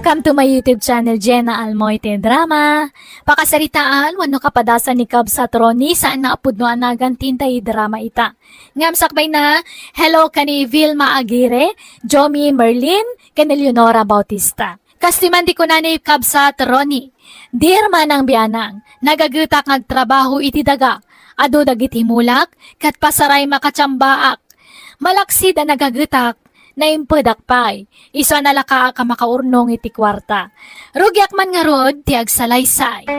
Welcome to my YouTube channel, Jenna Almoite Drama. Pakasaritaan, wano kapadasan ni Cub sa Troni saan naapod no anagan tintay drama ita. Ngam sakbay na, hello kani Vilma Aguirre, Jomi Merlin, kani Leonora Bautista. Kastiman di ko na ni Cub sa Troni. Dear manang biyanang, nagagutak ngagtrabaho iti daga, ado dagiti mulak, kat pasaray makatsambaak. Malaksid na nagagutak, na impedakpay, iso nalaka ka makaurnong iti kwarta. Rugyak man nga rod, tiag salaysay.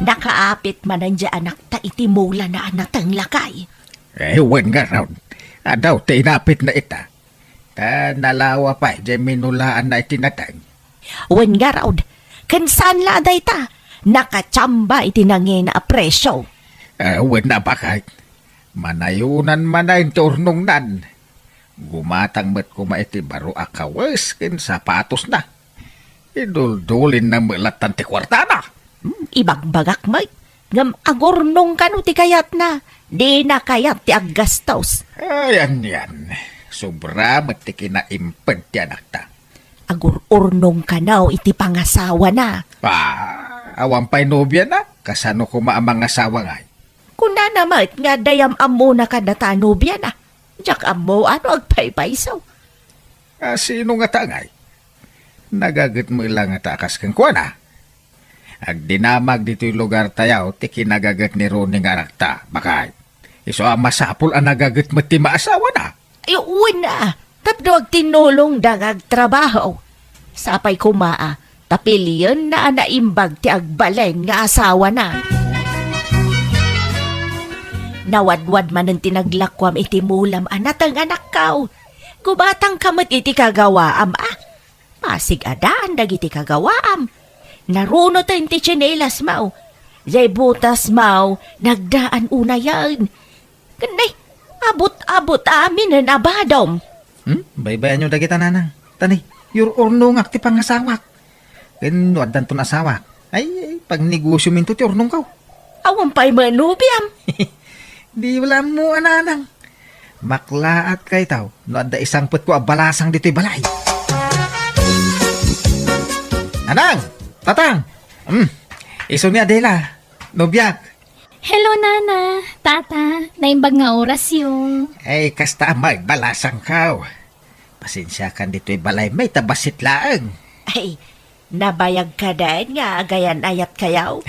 Nakaapit man ang anak ta iti mula na anak ang lakay. Ewan nga raw. Adaw, tinapit na ita. Ta nalawa pa, di minulaan na itinatang. Wen nga raw, kansan la day ta, nakatsamba iti nangin na presyo. Ewan na ba kahit? Manayunan manayin turnong nan. Gumatang met kumaiti baro akawas kin sapatos na. Iduldulin na melatan ti kwarta na. Ibagbagak may, ngam agurnong kanu ti kayat na, di na kayat ti aggastos. Ayan yan. Sobra met ti kinaimped ti anak ta. Agururnong kanaw iti pangasawa na. Awan pa'y nobya na. Kasano ko maamang asawa nga. Kuna naman nga dayam amo na kadatanobya na. Diyak amo ano agpaypaysaw. Sino nga tangay? Nagagat mo ilang nga takas kang kuwa na. Agdinamag dito'y lugar tayaw, ti kinagagat ni Ronnie nga rakta. Bakay, iso ang masapul ang nagagat mo ti maasawa na. Ay, uwi na. Tapno agtinulong dagag trabaho. Sapay kumaa, tapiliyon na anaimbag ti agbaleng nga asawa na. Nawadwad man ang tinaglakwam iti mulam anatang anak kao. Kubatang kamat iti kagawaam Pasig adaan dagiti kagawaam. Naruno tayo ti tsinelas mau. Zay butas mau, nagdaan una yan. Kanay, abot-abot amin ang abadom. Baybayan nyo dagita nanang. Tani, your ornong ti pangasawak. Kinuad dan to nasawak. Ay, pag negosyo minto ti ornong kaw. Awan pa'y manubiam. Di wala mo ananang. Maklaat kay tao. No ada isang put ko abalasang dito'y balay. Anang! Tatang! Iso ni Adela. Nobyak. Hello nana, tata, naimbag nga oras yun. Ay, kasta magbalasang kaw. Pasensya kan dito'y balay. May tabasit laang. Ay, nabayag ka dahil nga agayan ayat kayaw.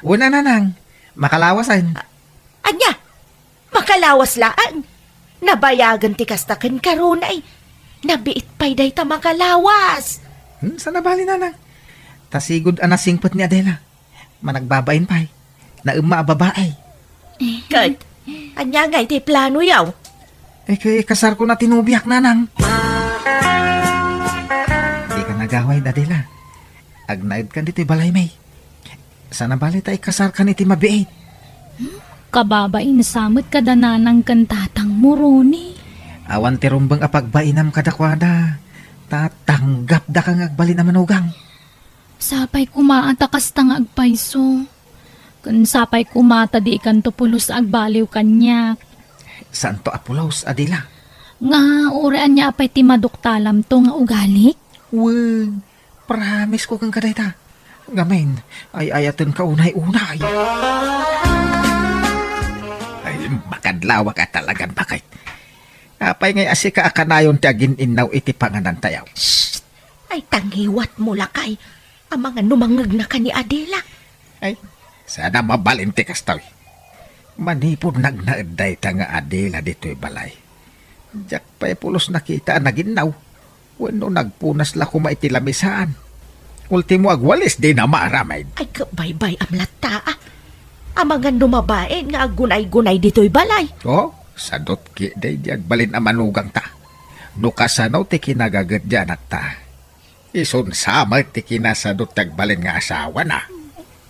Una nanang. Makalawasan. Anya, makalawas laan. Nabayagan ti kastakan karunay. Nabiit pa'y day ta makalawas. Sa nabali nanang. Tasigod anasingpot ni Adela. Managbabain pa'y. Na babae. Kat, anya nga iti plano yaw. Kay kasar ko na tinubiyak nanang. Di ka nagaway, Adela. Agnaid ka dito'y balay may. Sa nabali tayo kasar ka niti mabiit. Kababain samot kadananang kantatang muroni. Awan ti rumbang apagbainam kadakwada. Tatanggap da kang agbali na manugang. Sapay kumaata kastang agpayso. Kun sapay kumata di ikan to pulos agbaliw kanya. Saan to apulaos, Adela? Nga urean niya apay ti maduktalam to nga ugalik. Wag, promise ko kang kadayta. Ngamen, ay ayatin ka unay-unay. Ay, makadlawa ka talagang bakit. Apay ngay asi ka akanayon ti agin inaw iti panganan tayaw. Shh! Ay, tangiwat mo lakay. Ang mga numangag na ka ni Adela. Ay, sana mabalinti kastaw. Manipod nagnaaday ta nga Adela dito'y balay. Diyak pa'y pulos nakita naginaw. Wano nagpunas la kumaitilamisaan. Ultimo agwalis di na maaramay. Ay, kabaybay amlata Ang mga numabain nga agunay-gunay dito'y balay. Oh, sadot ki day di agbalin ang manugang ta. Nukasanaw ti kinagagat dyan at ta. Isun sama ti kinasadot tagbalin nga asawa na.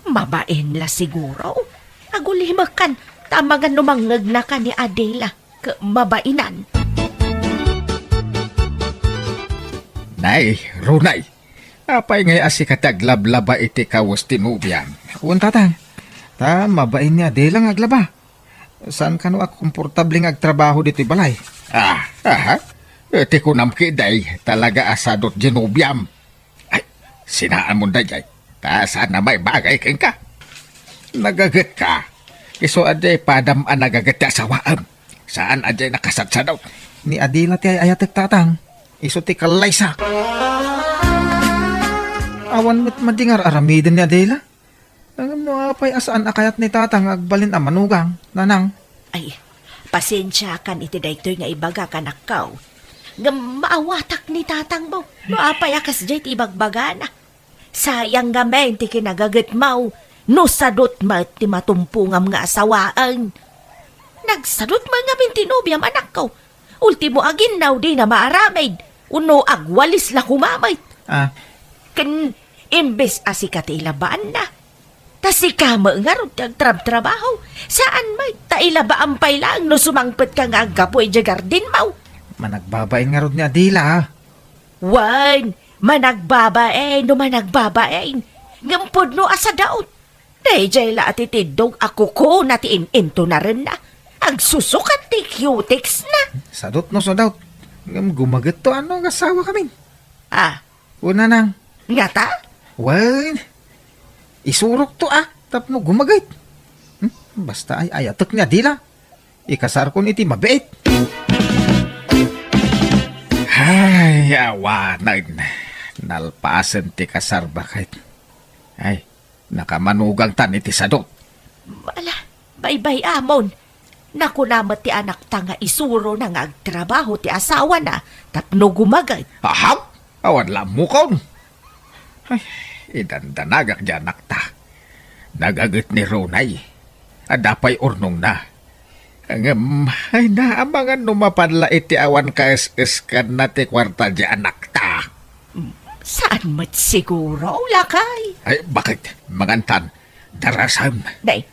Mabain la siguro. Agulimakan, tamagan numangag na ka ni Adela. Mabainan. Nay, Runay. Apay ngay asikataglablaba iti kawas tinubyan. Kung tatang, mabain niya di lang aglaba. Saan ka no komportabling agtrabaho dito'y balay? Iti ko namkiday, talaga asadot ginubyam. Ay, sinaan mo da jay. Saan na may bagay kang ka? Nagagat ka. Iso aday padam ang nagagat ti asawaan. Saan aday nakasatsadaw? Ni Adila ti ayatek tatang. Iso ti kalaysa. Awan mo't madingar aramidin ni Adela. Ang mga apay asaan akayat ni tatang agbalin ang manugang, nanang. Ay, pasensya kan iti daytoy nga ibaga kanakaw. Nga maawatak ni tatang mo. No apay akas jay ti ibagbaga na. Sayang nga men ti kinagagat mau. No sadot ma ti matumpungam nga asawaan. Nagsadot man nga mintinubyam anak ko. Ultimo agin naw di na maaramid. Uno agwalis la kumamay. Ah, Kan imbes asikati ilabaan na. Tas ikama nga ron trabaho. Saan may tailabaan pa lang no sumangpet ka nga agapoy dya gardin mau. managbabain nga rod ni Adila ah. Wan, managbabain no managbabain. Ngampod no asa daot. Dayjay la atitidog ako ko natiin into na rin na. Agsusukat ti cutics na. Sadot no sadot. Gumagat to ano ang asawa kami. Ah, Una nang, nga ta? well, isurok to ah. Tapno gumagait. Basta ay ayatok niya dila. Ikasar ko iti mabait. Ay, awanan. Nalpasan ti kasar bakit. Ay, nakamanugang tan iti sadot. Wala, bye-bye amon. Nakunamat ti anak ta nga isuro na nga agtrabaho ti asawa na tapno gumagay. Ahap! Awan lang mo kon. Ay, idandanagak dyan nakta. Nagagat ni Ronay. Adapay urnong na. Ay naamangan numapanla iti awan kaes-eskan na ti kwarta dyan nakta. Saan mat siguro, lakay? Ay, bakit? Mangantan. Darasam. Day,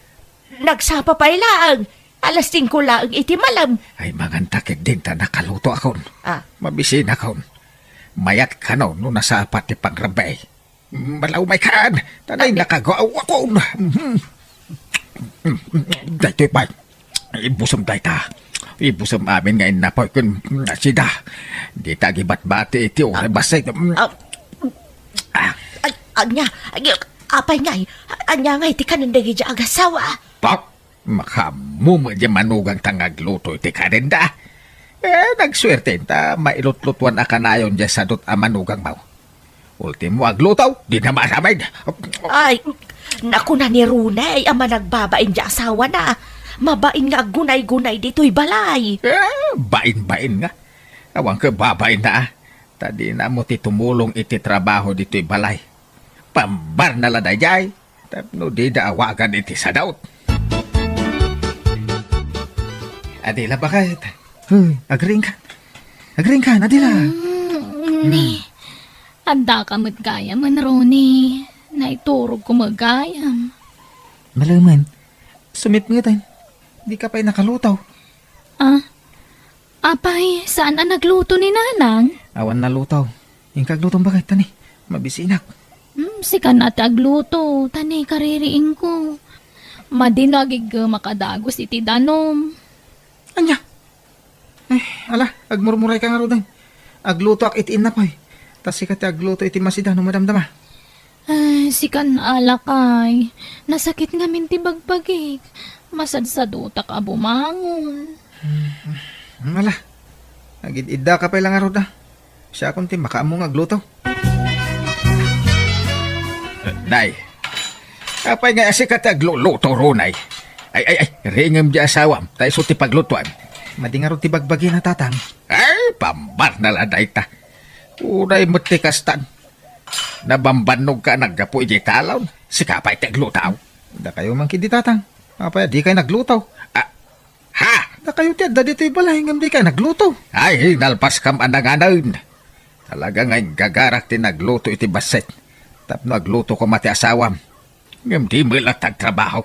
nagsapa pa ilang. Alas 5 lang iti malam. Ay, mangantakit din ta nakaluto akon. Ah, Mabisin akon. Mayat ka no, no nasapat ti pangrabay. Malaw may kaan. Tanay nakagawa akon. Daytoy pa. Ibusam day ta. Ibusam amin ngayon na po kun sida. Di tagi bat-bati iti o basay. anya, apay ngay. Anya ngay, ti kanandagi dya agasawa. Pak, makamumo di manugang tangagluto iti karenda. Nagswerte ta, mailutlutuan akanayon dya sa dot amanugang mau. Ultimo aglutaw, di na maramay. Ay, naku na ni Runay, ama nagbabain dya asawa na. Mabain nga gunay-gunay dito'y balay. Bain-bain nga. Awang ka babain na ah. Tadi na mo ti tumulong iti trabaho dito'y balay. Pambar na laday jay. Tapno di da awagan iti sadaut. Adila bakit? Agring ka. Agring ka, Adila. Ni, anda ka magaya man, Ronnie. Naiturog ko magayam. Malaman. Sumit nga tayo. Di ka pa'y nakalutaw. Ah, apay, saan ang nagluto ni Nanang? Awan na lutaw. Yung kaglutong bakit, tani? Mabisinak. Sikan na tagluto, tani kaririing ko. Madinagig makadagos iti danom. Anya? Ay, ala, agmurmuray ka nga rodan. Agluto ak itiin na pa'y. Tas sikat agluto iti masida no madamdama. Ay, sikan alakay. Nasakit nga minti bagbagik. Masadsadutak a bumangon. Ala, agid-idda ka pa'y lang nga roda. Siya akong ti makaamong agluto. Nay, apay nga sikat agluluto ronay. Ay, ringam di asawam. Tayo so ti paglutuan. Madingarot ti bagbagi na tatang. Ay, pambar na laday ta. Unay mo ti kastan. Nabambanog ka naggapo iti talon. Sikapay ti aglutaw. Da kayo man kidi tatang. Apay, di kayo naglutaw. Ha? Da kayo ti adda dito'y balay ngam di kayo nagluto. Ay, nalpas kam andanganan. Talaga nga'y gagarak ti nagluto iti baset. Tapno agluto ko mati asawam. Ngam di mo ilatag trabaho.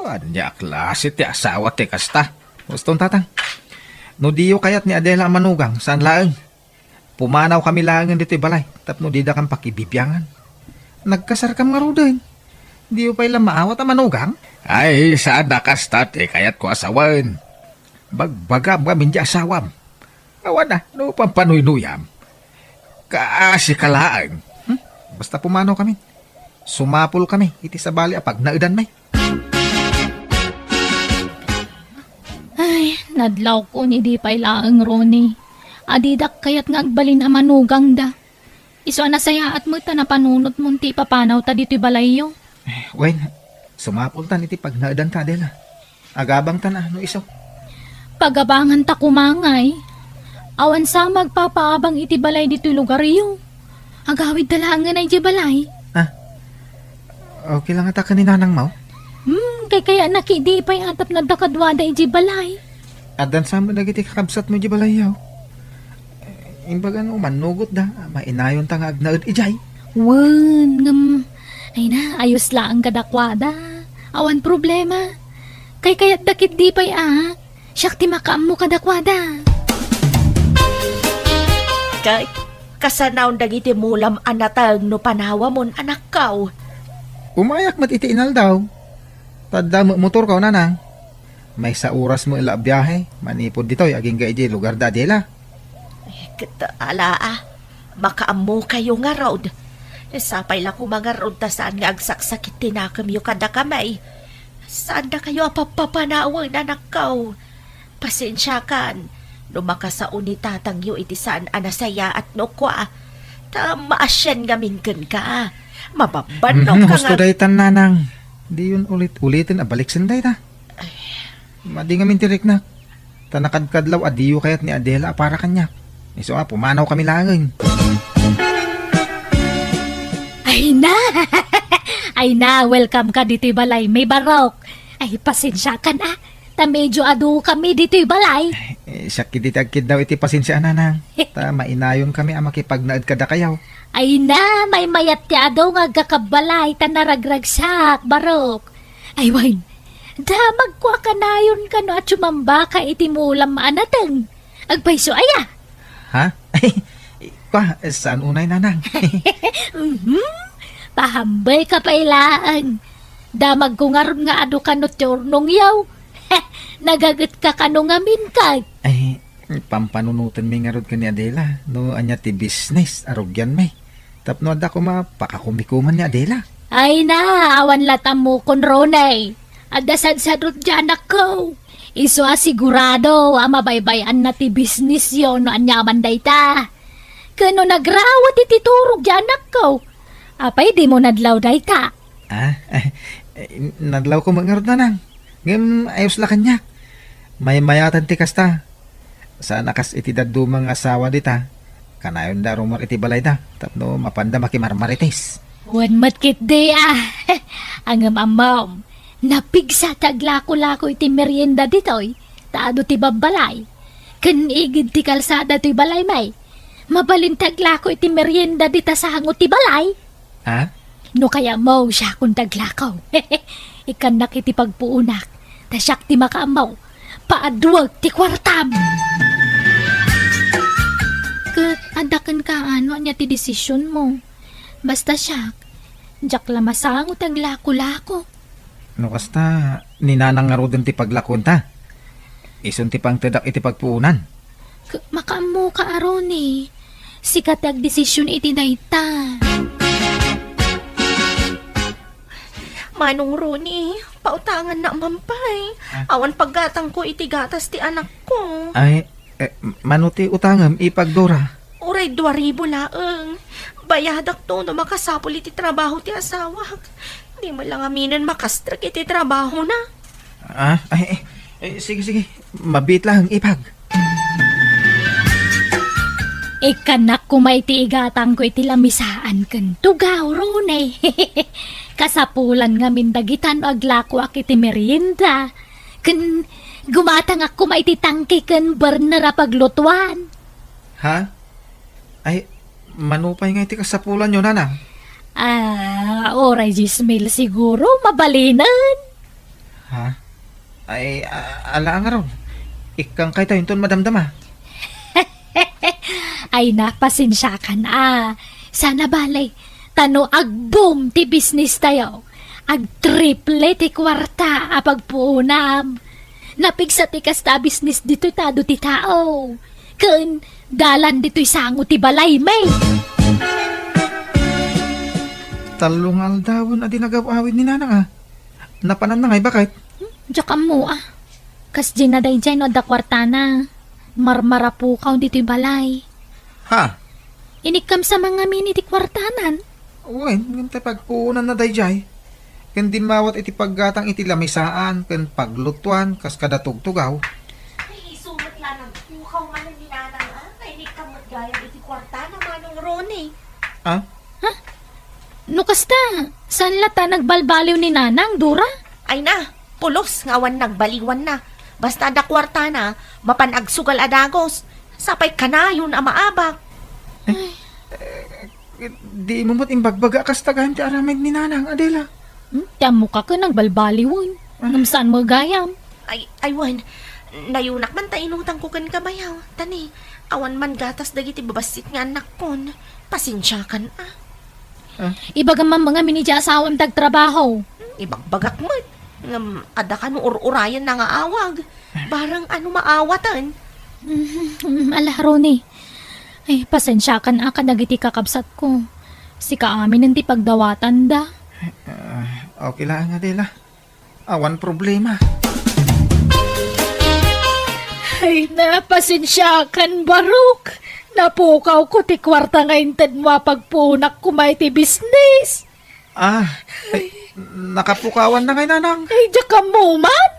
Anya klase ti asawa ti kasta. Gustong tatang. No diyo kayat ni Adela manugang, saan laeng? Pumanaw kami laeng dito'y balay. Tapno di da kang pakibibyangan. Nagkasar kam nga rudain. Diyo pa'y maawat ang manugang? Ay, saan nakastat kayat ko asawan. Bagbagam kami di asawam. Awan na, no pampanuynuyam. Kaasi kalaan. Basta pumanaw kami. Sumapol kami, iti sa bali apag naudan may. Ay, nadlaw ko ni di pa ilaang Ronnie. Adidak kayat nga agbalin ang manugang da. Iso na saya at mo ta na panunot mo ti papanaw ta dito'y balayo. Wen, sumapol tan iti pag naudan ta, Adela. Agabang ta na, no iso. Pagabangan ta kumangay. Awan sa magpapaabang iti balay dito'y lugar yo. Agawid dalangan ay di balay. Okay lang ata kanina nang mau. Kaya nakidi pa'y atap na dakadwada iti balay. Adan sa mo nagiti kakabsat mo di balayaw. Imbaga no, manugot da. Mainayon ta nga agnaud ijay. Ay na, ayos lang ang kadakwada. Awan problema. Kaya't dakit di pa'y siyak ti makaam mo kadakwada. Kay, kasanaw dagiti mulam anatag no panawa mon anak kaw. Umayak mat iti inal daw. Tadda mo motor ka nanang. May sa oras mo ila biyahe. Manipod dito, aging gaiji lugar da Adela. Kita makaammo kayo nga road. Sapay lang ko mga road ta saan nga agsaksakit tinakam yu kada kamay. Saan na kayo apapapanawan anak kaw? Pasensya kan. Lumakasaon ni tatang yu iti saan anasaya at nukwa. Maasyan nga minkan ka. Mababano ka Gusto nga. day tan nanang. Di yun ulitin abalik senday ta. Madi nga mintirik na. Tanakadkadlaw adiyo kayat ni Adela para kanya. Iso pumanaw kami langin. Ay na! Ay na, welcome ka dito'y balay. May barok. Ay, pasensya ka na. Ta medyo adu kami dito'y balay. Siya kiditagkid daw iti pasensya nanang. Ta mainayon kami ang makipagnaad kada kayaw. Ay na, may mayat ti adu nga gakabalay. Ta naragragsak, barok. Ay, wain. Damag kwa ka na yun ka no at sumamba ka itimulam maanatang. Agpaiso aya. Ha? Saan unay nanang? Pahambay ka pa ilaan. Damag ko nga ron nga adu ka no turnong yaw. Nagagat ka kano nga minkag. Ay, pampanunutan may nga rod ka ni Adela. No, anya ti business, arugyan may. Tapno ada ko mapakakumikuman ni Adela. Ay na, awan latam mo kon ronay. Adasad sa rot dyan ako. Iso asigurado, mabaybayan na ti business yon no anyaman day ta. Kano nagrawat iti turog dyan ako. Apay di mo nadlaw day ta. Nadlaw ko mga rod nanang. Ngayon, ayos la kanya. May mayatan ti kasta. Sa nakas iti dadumang asawa dita. Kanayon da rumar iti balay da. Tapno mapanda makimarmarites. Wan matkit di Ang amam. Napigsa taglako-lako iti merienda ditoy. Taado ti babalay. Kanigid ti kalsada ti balay may. Mabalin taglako iti merienda dita sa hangot ti balay. Ha? No kaya mo siya kung taglakaw. Ikan nakiti pagpuunak. Tasyak ti makaamaw. Paadwag ti kwartam. Adakan ka ano niya ti desisyon mo. Basta siya. Diyak lamasangot ang lako-lako. No kasta, ninanang nga rodon ti paglakon ta. Ison ti pang tadak iti pagpuunan. Makaamo ka aron eh. Sikat ag desisyon iti dayta. Manong Ronnie, pautangan na mampay. Awan paggatang ko iti gatas ti anak ko. Ay, manuti utangam ipagdora. Uray 2,000 laeng. Bayadak to no makasapol iti trabaho ti asawa. Di mo lang aminan makastrak iti trabaho na. Sige. Mabit lang ipag. Ikanak ko may ti igatang ko iti lamisaan kan tugaw ron eh. Kasapulan nga mindagitan o aglako ak iti merienda. Kan gumatang ako may ti tangke kan burner a paglutuan. Ha? Ay, manupay nga iti kasapulan yun, nanang. Oray Gismil siguro mabalinan. Ha? Ay, ala nga ron. Ikang kay tayo ton madamdama. Ay napasensya ka na. Sana balay. Tano agboom ti business tayo. Ag triple ti kwarta apagpuunam. Napigsa ti kasta business dito tado ti tao. Kun, dalan dito'y sango ti balay, may. Talong aldawon adi nagawawid ni nanang Napanan na ngay bakit? Diyak mo Kas ginaday dyan no da kwartana. Marmara po kaw dito'y balay. Ha? Inikam sa mga mini ti kwartanan. Uy, ngante pagpuunan na dayjay. Ken di mawat iti paggatang iti lamisaan, ken paglutuan, kas kada tugtugaw. Ay, sumat lang ang pukaw man ni nanang Ay, ni kamot gaya iti kwarta na manong Ronnie. Ha? No kasta, saan lata nagbalbaliw ni nanang, Dura? Ay na, pulos ngawan nagbaliwan na. Basta da kwarta na, mapanagsugal adagos. Sapay ka na yun amaabak. Di mo mo't imbagbaga kas tagahan ti aramid ni nanang, Adela. Tiyamo ka nagbalbaliwan. Ngam saan mo gayam? Ay wan, nayunak man ta inutang ko kan kabayaw. Tani, awan man gatas dagiti babasit nga anak kon. Pasensya kan Ibagaman mga minidya asawam tagtrabaho. Ibagbagak mo. Ngam, ada ka no urayan na nga awag. Barang ano maawatan. Ala, Ronnie. Ay, pasensya ka na ka nagiti kakabsat ko. Si kaamin nanti pagdawatan da. Okay lang, Adela. Awan problema. Ay, napasensyakan, Baruk. Napukaw ko ti kwarta nga inted mo pagpunak kumay ti business. Ay, nakapukawan na kay nanang. Ay, diya ka mo man.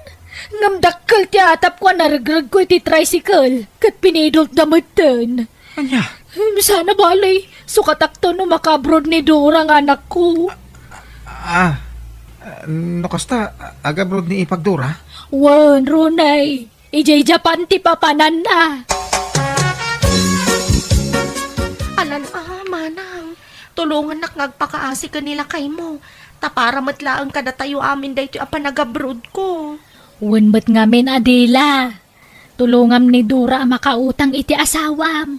Ngamdakkel ti atap ko naragrag ko ti tricycle. Kat pinidot damatan. Anya? Sana balay. Sukatak to no makabrod ni Dora nga anak ko. Nakasta, agabrod ni ipagdura? Wan, Ronay. Ijay Japan ti papanan na. Alan manang. Tulungan nak ngagpakaasi ka nila kay mo. Tapara matlaang kada tayo amin dahito ang panagabrod ko. Wan ba't ngamin, Adela? Tulungam ni Dora makautang iti asawam.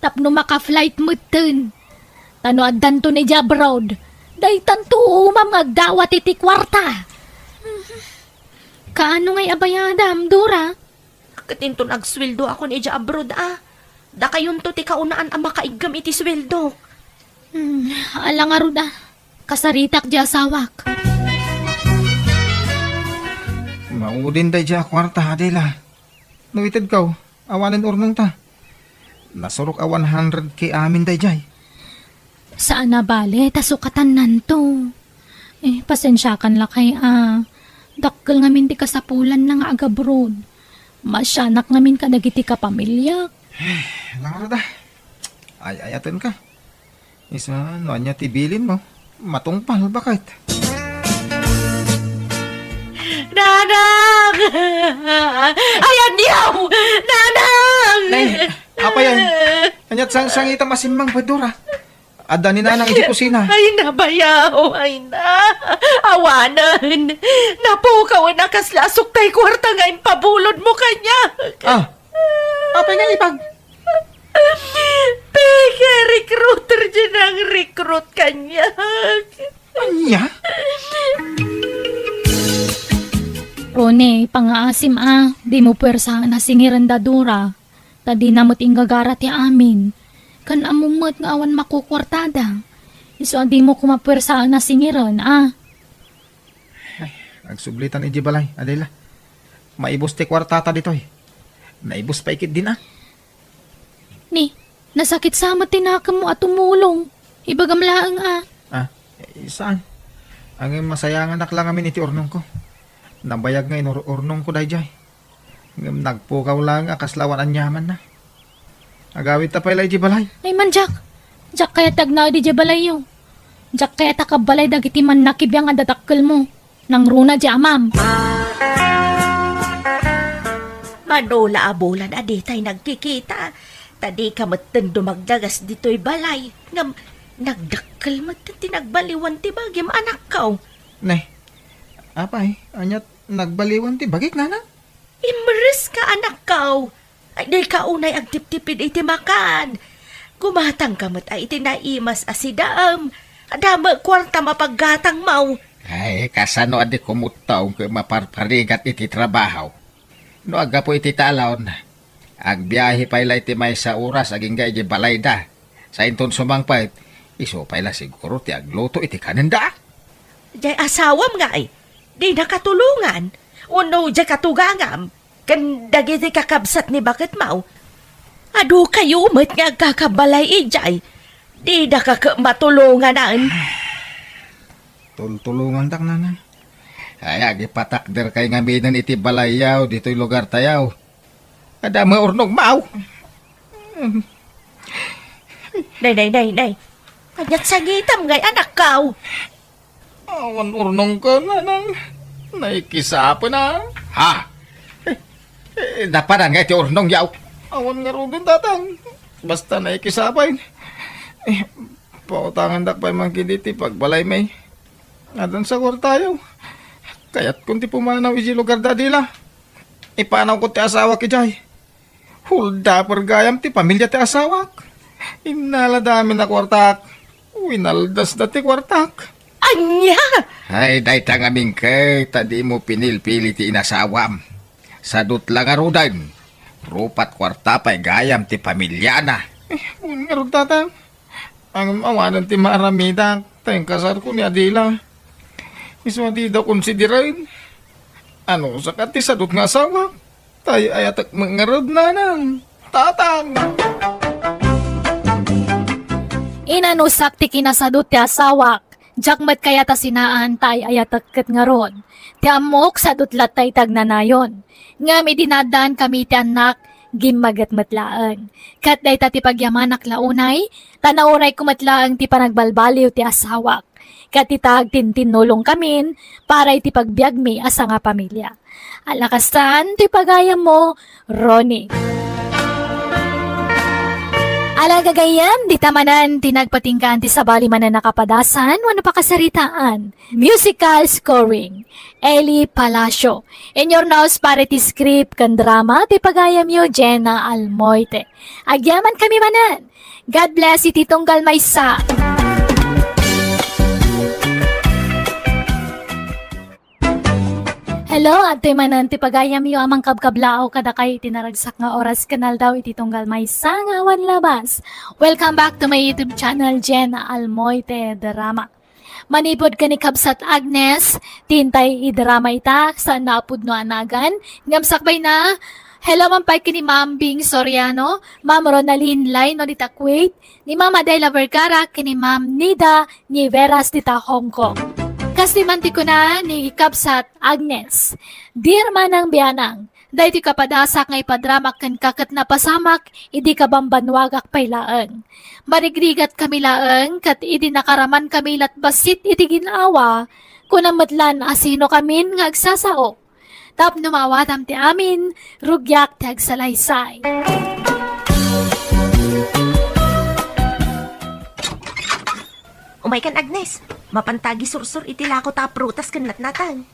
Tapno maka-flight mo ten. Tano addan to ni Jabrod. Day tanto umam ngagdawat iti kwarta. Kaano ngay abayadam, Dora? Katinton agsweldo ako ni abroad Da kayon to ti kaunaan ang makaigam iti sweldo. Alang aruda. Kasaritak di asawak. Maudin day dya kwarta, Adela. Nuwited kaw, awanin urnong ta. Nasurok a 100k amin day jay. Saan na bale, tasukatan nanto. Pasensyakan la kay dakkel ngamin ti kasapulan na nga agabrod. Masyanak ngamin ka dagiti ka pamilya. Lang da. Ay ayaten ka. Isa no anya tibilin mo. Matungpal bakit? Nanang! Ayan niyaw! Nanang! Nay, apa yan? Anyat sang ita masimbang padura. Ada ni nanang iti kusina. Ay nabayaw, ay na. Awanan. Napukaw na kaslasok tay kwarta nga impabulod mo kanya. Apa nga ipag? Peke, recruiter dyan ang recruit kanya. Anya? Rone, pangaasim di mo pwersa na singiran da Dora. Tadi namot inggagara ti amin. Kan amumot nga awan makukwartada. Iso di mo kumapwersa na singiran Nagsublitan iji balay, Adela. Maibos ti kwartata ditoy. Naibos pa ikit din Ni, nasakit sa tinakam mo at tumulong. Ibagamlaang Saan? Ang masayangan lang amin iti ornong ko. Nabayag nga ornong ko dayjay. Nagpukaw lang kaslawan anyaman na. Agawit ta pala iji balay. Ay man, Jack. Jack kaya tagna di balay yo. Jack kaya takabalay dagiti man nakibiyang adatakkel mo. Nang runa di amam. Manola abulan aditay nagkikita. Tadi ka matan dumagdagas dito'y balay. Nagdakkel matan tinagbaliwan ti bagim anak kaw. Nay, apay, anyat nagbaliwan ti bagik nga na? Imres ka anak kaw. Ay day ka unay agtip-tipid iti makan. Kumatang kamot ay iti naimas asidaam. Adama kwarta mapaggatang mau. Ay, kasano adi kumutaw kung maparparigat iti trabaho. No aga po iti talaon. Ang biyahe pala iti may sa oras aging gay di balay da. Sa inton sumangpait, iso pala siguro ti agluto iti kanenda. Jay asawam nga eh. Di nakatulungan. Uno jay katugangam. Kan dagiti kakabsat ni bakit mau. Ado kayo met nga kakabalay ijay. Di matulunganan. Tulungan tak nanay. Ay, agipatakder kay ngaminan iti balayaw dito'y lugar tayaw. Ada maurnog mau. Nay. Kanyat sagitam ngay anak kau. Awan urnong ka na nang naikisapa na. Ha? Napadan nga iti urnong yaw. Awan nga rudin tatang. Basta naikisapay. Pautangan dak pa mangkiditi pagbalay may. Adan sa kwartayo. Kaya't kung ti pumanaw iji lugar dadila. Ipanaw ko ti asawa ki Jay. Hulda pergayam ti pamilya ti asawak. Inala dami na kwartak. Winaldas na ti kwartak. Anya! Ay, day tangaming kay, tadi mo pinilpili ti inasawam. Sadut lang arudan. Rupat kwarta pa'y gayam ti pamilya na. Ngarod tatang. Ang awanan ti maramida. Tayong kasar ko ni Adila. Iswa di daw konsiderain. Ano sa kati sadut nga asawa? Tayo ay atak mangarod na ng tatang. Inanusak ti kinasadot ti asawak. Jakmat kaya ta sinaan tay ayatakket nga ron. Ti amok sadot latay tagnanayon. Nga may dinadaan kami ti anak gimagat matlaan. Kat day ta ti pagyamanak launay, tanauray kumatlaang ti panagbalbaliw ti asawak. Kat itag tintinulong kamin para iti pagbiag mi asa nga pamilya. Alakastan ti pagayam mo, Ronnie. Alagagayam, di tamanan, tinagpatingkan ti sabali man na nakapadasan, wano pa kasaritaan. Musical scoring, Eli Palacio. In your nose, para ti script kan drama, ti pagayam yo, Jenna Almoite. Agyaman kami manan. God bless iti tunggal maysa. Hello, at manan ti pagayam yo amang kabkablao kada kay tinaragsak nga oras kanal daw iti tunggal may sangawan labas. Welcome back to my YouTube channel, Jenna Almoite Drama. Manipod ka ni Kabsat Agnes, tintay i-drama ita, saan naapod no anagan, ngamsakbay na. Hello, mampay ka ni Ma'am Bing Soriano, Ma'am Ronaline Lai no dita Kuwait, ni Ma'am Adela Vergara, kini Ma'am Nida ni Veras dita Hong Kong. Kaslimanti ko na ni Kabsat Agnes. Dear manang biyanang, dahil ti kapadasak nga ipadramak kan kakat na pasamak, idi ka bambanwagak paylaan. Marigrigat kami laeng, kat idi nakaraman kami lat basit iti ginawa, kunamatlan asino kamin nga agsasao. Tap numawatam ti amin, rugyak ti agsalaysay. Umay kan Agnes, mapantagi sursur itilako ta prutas kan natnatan.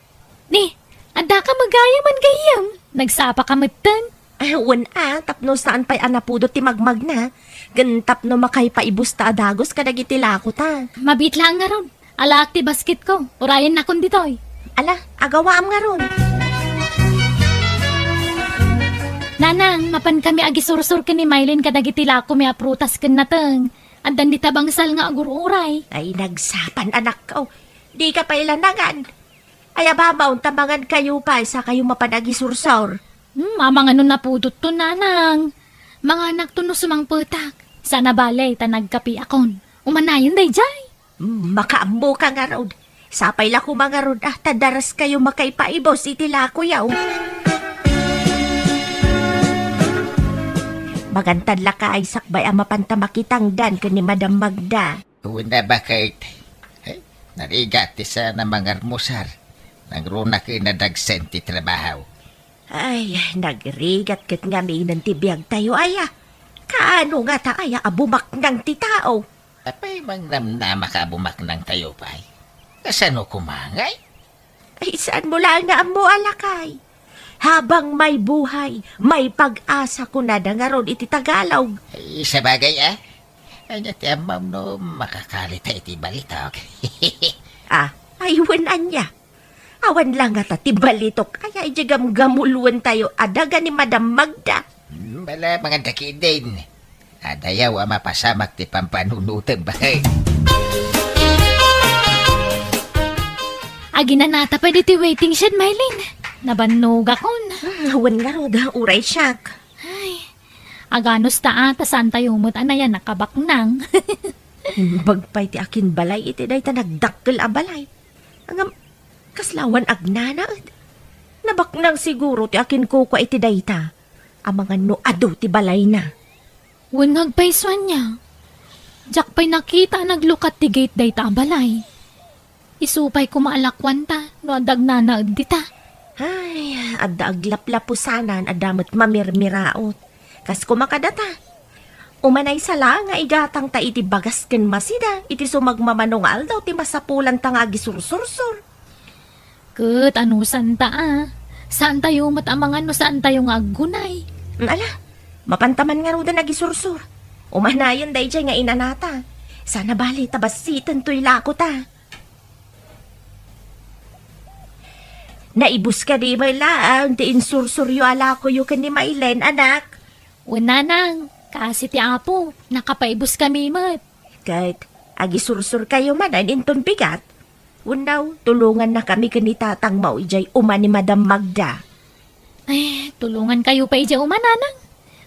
Ni, anda ka magayaman gayam. Nagsapa ka matan. Ay, tapno saan pa'y anapudo ti magmag na. Gan tapno makay paibus ta adagos kadag itilako ta. Mabit lang nga ron. Alaak ti basket ko. Urayan na kun ditoy. Ala, agawaam nga ron. Nanang, mapan kami agisursur ka ni Mylene kadag itilako mi aprutas kan nateng. Andan di tabangsal nga agururay. Ay, nagsapan anak ko. Di ka pa ilanagan. Ay, ababaw, tabangan kayo pa sa kayo mapanagi sursor. Mamang ano na pudot to, nanang. Mga anak to no sumang putak. Sana balay, tanagkapi akon. Umanayon day jay. Makaambo ka nga rod. Sapay la ko mga rod, tadaras kayo makaipaibos itila ko yaw. Magantad la ka ay sakbay ang mapantamakitang dan ka ni Madam Magda. Una ba kahit narigat isa na mga armusar. Nagruna kayo na dagsen ti trabaho. Ay, nagrigat kat nga may nantibiyag tayo aya. Kaano nga ta aya abumak ng ti tao? Apay mang namna makabumak ng tayo pa'y. Kasano kumangay? Ay, saan mo lang na mo alakay? Habang may buhay, may pag-asa ko na dangaron iti Tagalog. Ay, sa bagay Ay, ti amam no makakalit iti balitok. Aywan anya. Awan lang nga ti balitok. Ay, gamuluan tayo adaga ni Madam Magda. Bala mga dakidin. Adayaw mapasamak ti pampanunutan ba? Agi na nata pa di ti waiting shed, Mylin. Nabannog akon. Awan nga ro da, uray siyak. Aganos ta ata saan tayo umot anayan nakabaknang. Bagpay ti akin balay, iti day ta nagdakkel a balay. Angam, kaslawan agnana. Nabaknang siguro ti akin kuko iti day ta. Ang mga noado ti balay na. Wangag paiswan niya. Jak pa'y nakita naglukat ti gate day ta balay. Isupay ko maalakwan ta, no adag na dita. Ay, adda aglaplapusanan, adamot mamirmiraot. Kas kumakadata. Umanay sala nga igatang ta iti bagas ken masida, iti sumagmamanungal daw ti masapulan ta nga gisursursur. Ket anusan ta Saan tayo mat amangan no saan tayo nga aggunay? Ala, mapantaman nga ro da nagisursur. Umanayon day jay nga inanata. Sana bali tabasitan to'y lako ta. Naibus ka di may laang ti insursuryo ala ko yu kan ni Mailen, anak. Unanang, kasi ti apo, nakapaibos kami mat. Kahit agisursur kayo man an inton bigat. Unaw, tulungan na kami kanitatang maujay uma ni Madam Magda. Ay, tulungan kayo pa ija umananang.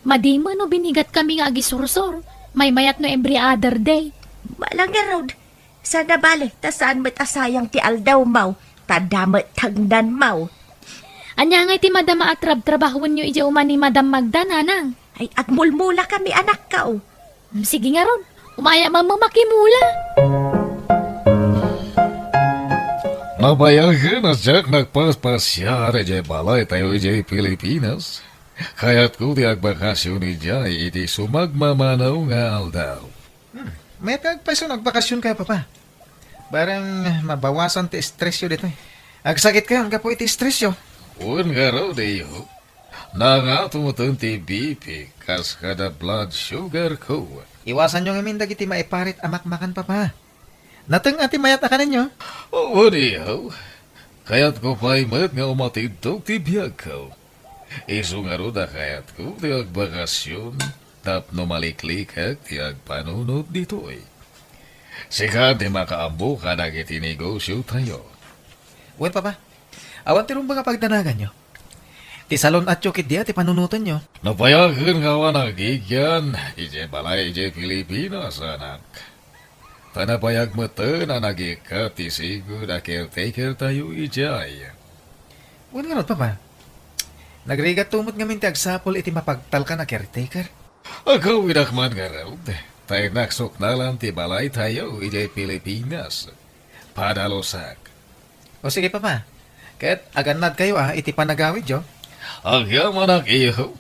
Madima no binigat kami nga agisursor. May mayat no every other day. Malang nga Rod. Sana bali, tasaan mo't asayang ti aldaw mau. Tadamat tagdan mau. Anya nga ti madama at trabahon nyo ija uman ni Madam Magda, nanang. Ay, agmulmula kami anak ka o. Sige nga ron, umaya mamamakimula. Nabayagan na Jack nagpaspasyare jay balay tayo jay Pilipinas. Kaya't ko di agbakasyon ni Jay iti sumagmamanaw nga aldaw. May tagpaiso nagbakasyon kayo, papa. Barang mabawasan ti stress yo dito. Agsakit kayo, hanggang po iti stress yo. Un nga raw deyo. Nangatumutan ti BP kas kada blood sugar ko. Iwasan nyo ngamin dagiti maiparit amakmakan, papa. Natang ati mayat na ka ninyo. Oo niyaw. Kaya't ko pa'y mat nga umatidog ti biyag ko. Iso nga ro da kaya't ko ti agbakasyon. Tapno maliklikak ti agpanunod dito eh. Sika di makaambo ka nagiti negosyo tayo. Well, papa. Awan ti rumba nga pagdanagan nyo. Ti salon at chokit diya, ti panunutan nyo. Napayagan nga wa nagigyan. Ije balay ije Pilipinas anak. Panapayag mo to na nagikat ti sigo na caretaker tayo ijay. Well, nga ron, papa. Nagrigat tumot ngamin ti agsapol iti mapagtal ka na caretaker. Ako winakman nga raw. Tayo naksok na lang ti balay tayo ijay Pilipinas. Padalosak. O sige, papa. Kahit aganad kayo iti panagawid yo. Agam anak iyo.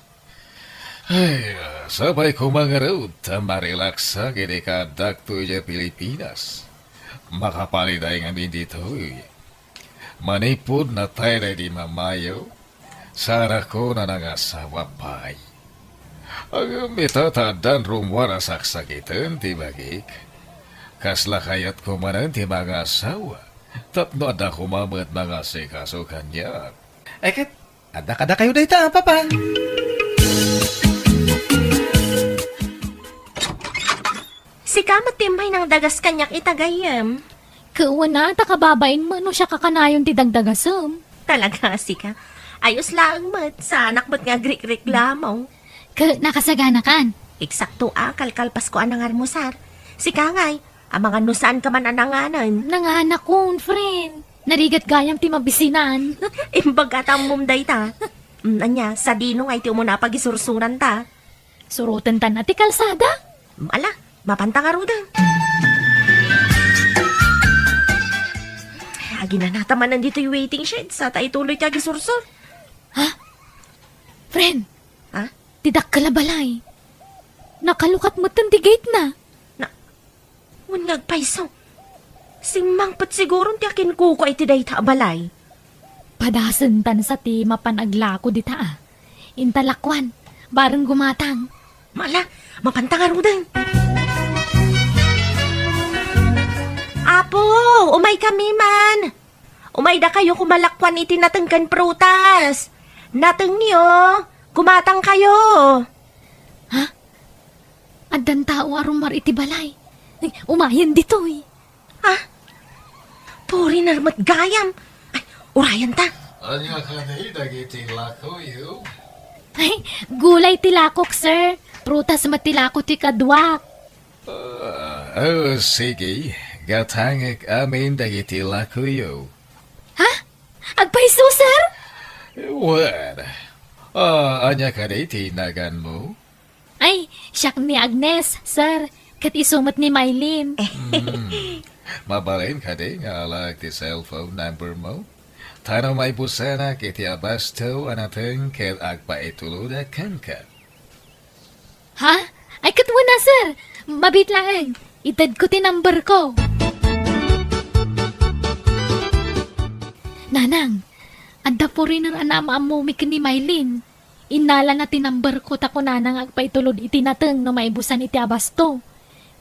Ay, sabay ko mga raw tamarelaksa gini kadak to ijay Pilipinas. Makapaliday nga min dito manipod na tayo na di mamayo. Sara ko na nangasawa pa'y. Ang mitatadan rumwara saksakitan ti bagik. Kasla kayat ko manan ti mga asawa. Tapno ada kumamat mga sikaso kanya. Ay, kahit ada kayo dayta, papa. Si kamat timay ng dagas kanyak itagayam. Kawana ta kababain mo no siya kakanayon ti dagdagasam. Talaga si ka. Ayos lang mat, sa anak mo't nga grik-reklamo. Nakasagana kan. Eksakto kalkalpas ko anang armusar. Si kangay, ang mga nusaan ka man ananganan. Nanganak ko, friend. Narigat gayam ti mabisinan. Imbag atang mumday ta. Anya, sa dino nga iti mo na pagisursuran ta. Surutan tan ati kalsada. Ala, mapanta nga ruda. Agi na nataman nandito yung waiting shed sa taituloy ti agisursur. Friend, Ha? tidak kalabalay. Nakalukat mo tan ti gate na. Unag paiso. Simangpat siguro ti akin kuko iti day ta balay. Padasan tan sa ti mapanaglako dita Intalakwan, bareng gumatang. Mala, mapanta nga rudan. Apo, umay kami man. Umay da kayo kumalakwan iti natengkan prutas. Nateng niyo, Kumatang kayo. Addan tao arumar iti balay. Ay, umayan dito eh. Puri narmat gayam. Ay, urayan ta. Anya ka na dagiti lako yu. Ay, gulay tilakok, sir. Prutas matilako ti kadwak. Sige. Gatangik amin dagiti lako yu. Agpaiso, sir? What? Anya ka na itinagan mo? Ay, siyak ni Agnes, sir. Kat isumat ni Mylene. Mabalin ka din nga alag ti cellphone number mo? Tano may busana kiti abasto anateng ket agpaituludakan ka. Ha? Ay, katwa na, sir. Mabit lang. Itad ko ti number ko. Nanang, anda po rin ang anamamumik ni Mylene. Inala nga ti number ko tako nanang agpaitulod iti nateng no maibusan iti abasto.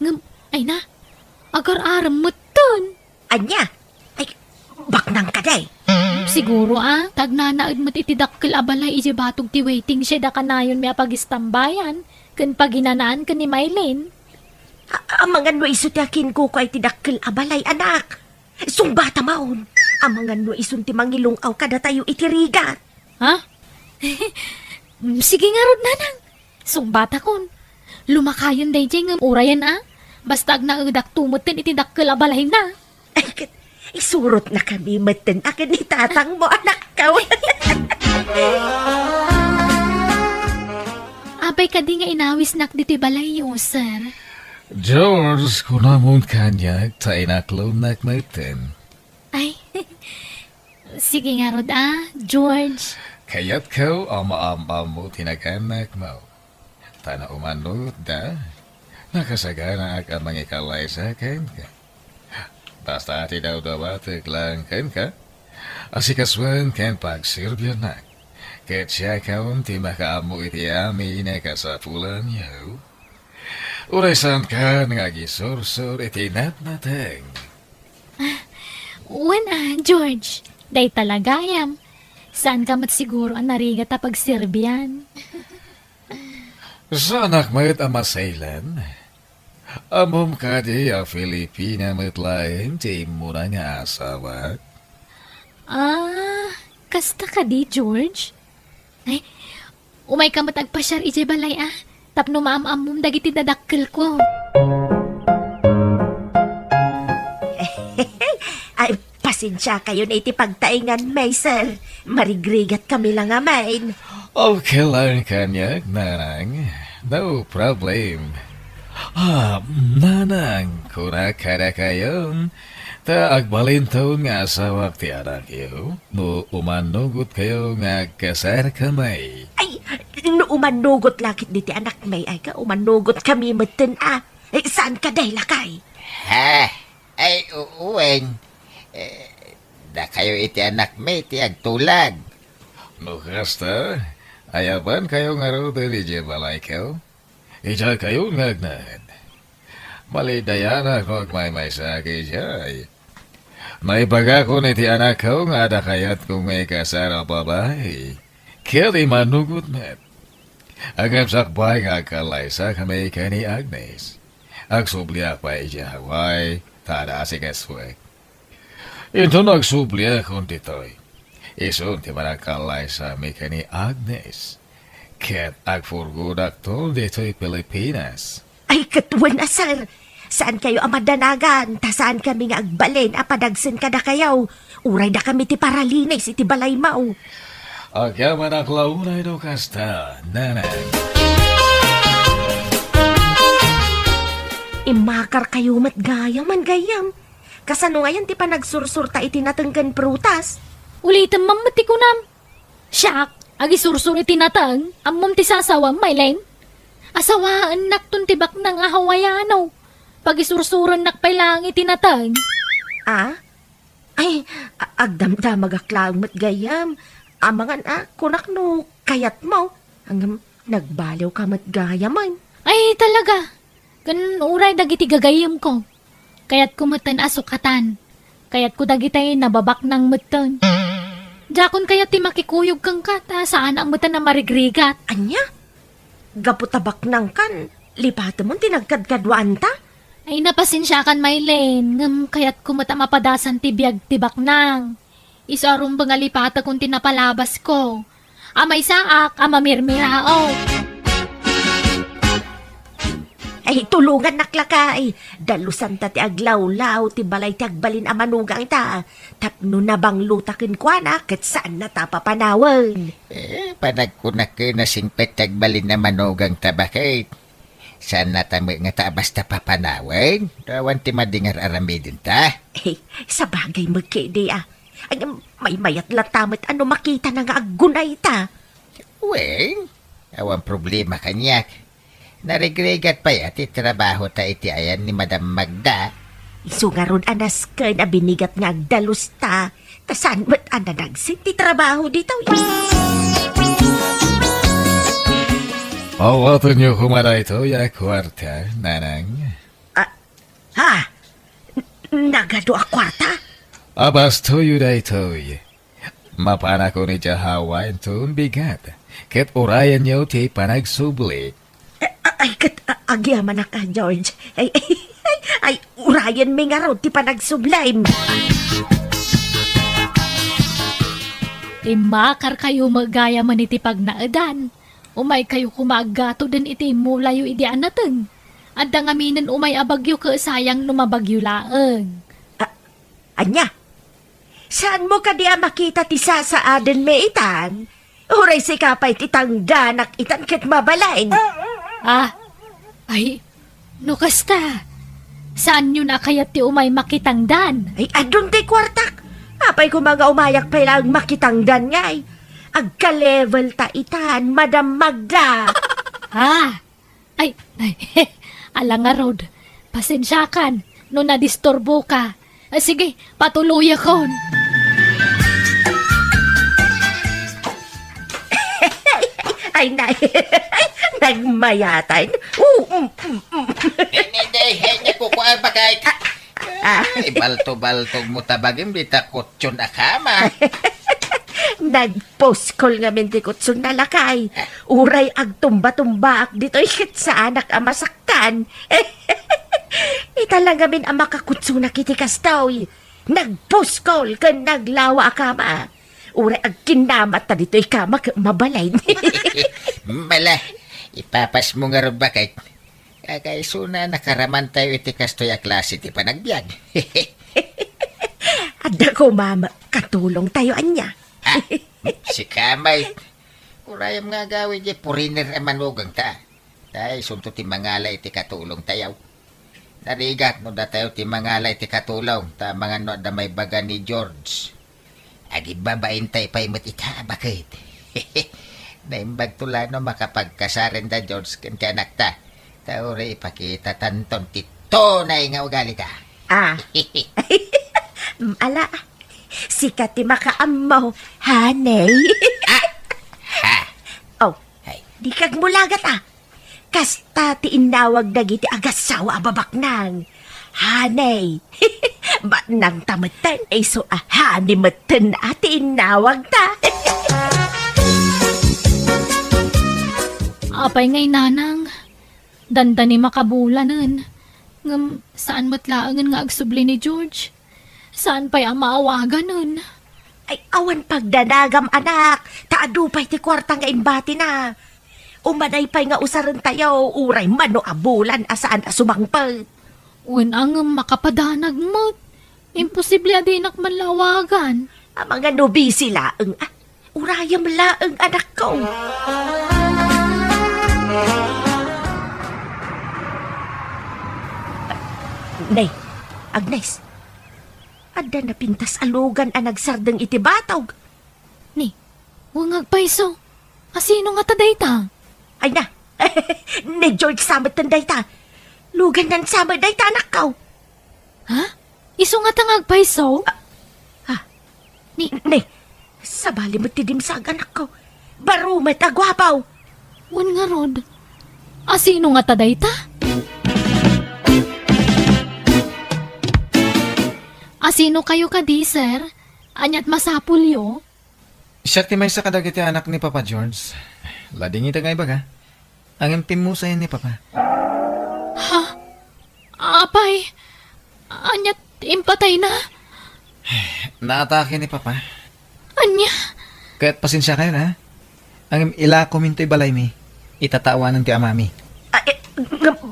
Ngam, ay na, agar-aram mo ton. Anya? Ay, baknang ka day. Siguro tagnanaad mo't iti dakkel abalay iti batog ti waiting siya da kanayon may pagistambayan. Kan paginanaan ka ni Mylene. Ang mga no iso ti akin ko ay tidakkel abalay anak. Sumbata maon. Ang mga no iso ti mangilungaw kada tayo itirigat. Ha? Sige nga rod, nanang. Sumbata kon. Lumakayon day jay ng urayan Basta ag naadak tumutin iti dakkel abalay na. Ay, isurot na kami maten akin ni tatang mo anak ka. Abay ka di nga inawis nak dito balay yo, sir. George, kunamon kanyag ta inaklon nak maiten. Ay, sige nga rod, George. Kayat ko ama-ama mo tinaganak mo. Tana umanod da. Nakasagana ang mga kalay sa akin ka. Basta ati daw dawatig lang kan ka. Asikaswan kan pagsirbyan na. Kahit siya kaon ti makaamu iti amin na kasapulan yaw. Urasan ka nga gisursur iti natnateng. George. Day talagayam. Saan ka mat siguro ang narigat pag Serbian? Sa anak mayat amasailan. Amom ka di a Filipina matlain ti muna nga asawa. Kasta ka di, George? Ay, umay ka matagpasyar iti balay Tapno maam-amom dagiti dadakkel ko. Ay, pasensya kayo na iti pagtaingan, may sir. Marigrigat kami lang amain. Okay lang kanyag, nanang. No problem. Nanang, kunakara kayon. Ta agbalinton nga asawak ti anak yo. No umanugot kayo nga kasar kamay. Ay, no umanugot lakit diti anak may ay ka, umanugot kami maten Eh, saan ka day lakay? Ha? Ay, uweng. Da kayo iti anak may iti agtulag. No kasta, ayaban kayo nga ro dili balay kayo. Ija kayo ngagnad. Malidayana ko agmay sa kay Naibaga ko niti anak ko nga ada kayat kung may kasara babae. Kaya di manugot met. Agam sakbay nga kalay sa kamay ka ni Agnes. Agsubliak pa ija Hawaii, tada si kaswek. Ito nagsubliak kong titoy. Isun ti manakalay sa may ka ni Agnes. Ket agfurgudak to dito'y Pilipinas. Ay, katuwan na sir. Saan kayo amadanagan? Ta saan kami nga agbalin? Apadagsin ka na kayaw. Uray na kami ti paralinis iti balay mao. Agyaman ang launay do kasta, nanang. Imakar kayo mat gayam man gayam. Kasano ngayon ti pa nagsursurta iti natenggan prutas. Ulitin mamati ko nam. Siyak, agisursur iti natang. Amom ti sasawang, Mylene. Asawaan naktun tibak ng ahawayano. Pagisursuran nakpay lang iti natang. Ay, agdamdamag aklang mat gayam. Amangan kunak no kayat mo. Hanggang nagbaliw ka mat gayaman. Ay, talaga. Ganun uray dagiti gagayam ko. Kayat kumatan asukatan. Kayat ko dagitay nababak ng mutan. Jakon kaya ti makikuyog kang kata, saan ang muta na marigrigat? Anya? Gaputabak nang kan, lipata mo tinagkadkadwaan ta? Ay napasinsyakan Maylene, ngam kaya't kumata mapadasan ti biyag tibak nang. Isarong bangalipata kung tinapalabas ko. Amay saak, amamirmirao. Ay, tulungan naklakay. Dalusan ta ti aglawlaw, ti balay ti agbalin a manugang ta. Tapno na bang lutakin kwa na, kat saan na ta papanawan. Panagkunak ko na singpet tagbalin na manugang tabakit. Saan na tamo nga ta basta papanawan? Rawan ti madingar aramidin ta. Eh, sa bagay magkede ah. Ay, may mayat latamat ano makita na nga agunay ta. Wen, awan problema kanyak. Narigrigat pa iti trabaho ta iti ayan ni Madam Magda. Isu nga ron anas ka na binigat nga agdalus ta. Tasan ba't ana nagsinti trabaho dito? Awatan niyo kumara ito, ya kwarta, nanang. Ha? Nagado a kwarta? Abas toyo da ito, mapana ko ni Jahawa ito bigat. Ket orayan niyo ti panagsubli. Ay, kat agyaman na ka, George. Ay, urayan may nga raw, ti pa nagsublime. Imakar kayo magaya man iti pagnaadan. Umay kayo kumagato din iti mulayo iti anateng. Adda ngaminan umay abagyo ka sayang numabagyo laeng. Anya, saan mo ka diya makita ti sasaaden me itan? Uray si kapay ti tangdanak itan ket mabalain. Ay, nukas ka. Saan yun akayat ti umay makitangdan? Ay, adun ti kwartak. Apay ko mga umayak pa lang makitangdan ngay. Agka-level ta itan, Madam Magda. Ay, alang nga Rod, pasensyakan, no nadistorbo ka. Sige, patuloy akon. Ay, nagmayatan. Hindi, hindi ko kuha ba kahit... Ay, balto-baltog mo tabagin, bita kutsyon na kama. Nag-post call nga mentikot sun nalakay. Uray ag tumba-tumbaak dito ikit sa anak ang masaktan. Italang gamin ang makakutso na kitikas daw. Nag-post call ka naglawa akama. Uray ag kinamat ta dito ikama mabalay. Mala, ipapas mo nga rin bakit? Kagaiso na nakaraman tayo iti kastoy a klase ti panagbiag. Adda ko mama, katulong tayo anya. Si Kamay. Urayam nga gawin di puriner ang manugang ta. Dahil sunto ti mangala iti katulong tayaw. Narigat no da tayo ti mangala iti katulong ta mga no da may baga ni George. Agibabain tayo pa imot ita bakit? Naimbag tula no makapagkasaren da George kanti anak ta. Tauri ipakita tanton ti tonay nga ugali ta. Ala, sikat ti makaamaw, hanay. Oh, Ay. di kag mulagat Kasta ti inawag dagiti agasawa babaknang. Hanay. Ba't nang tamatan ay so hanimatan ati inawag ta. Apay ngay nanang, dandani makabulanan. Ngam, saan matlaangan nga agsubli ni George? Saan pa'y ang maawagan nun? Ay awan pagdanagam anak, taadupay ti kwarta nga imbati na. Umanay pa'y nga usaran tayo, uray mano abulan asaan asumangpal. Uwan ang makapadanag mo. Imposible adinak manlawagan. Ang mga nobisi laeng, urayam laeng anak ko. Nay, Agnes, adda na pintas alugan ang nagsardeng iti batog. Ni, huwag agpaiso. Asino nga taday ta? Ay na, ni George samat tanday ta. Lugan nan samat day ta anak ko. Ha? Iso nga tang agpaiso? Ni, sabali mo tidimsag anak ko. Baro may tagwapaw. Huwag nga Rod. Asino nga taday ta? Asino kayo ka di, sir? Anyat masapulyo? Siya ti may sa kadagiti anak ni Papa George. Lading ita nga ibaga. Ang impimusayan ni Papa. Apay, anyat impatay na. Naatake ni Papa. Anya, Kaya't pasensya kayo na. Ang ila kuminto'y balay mi. Itatawanan ti amami.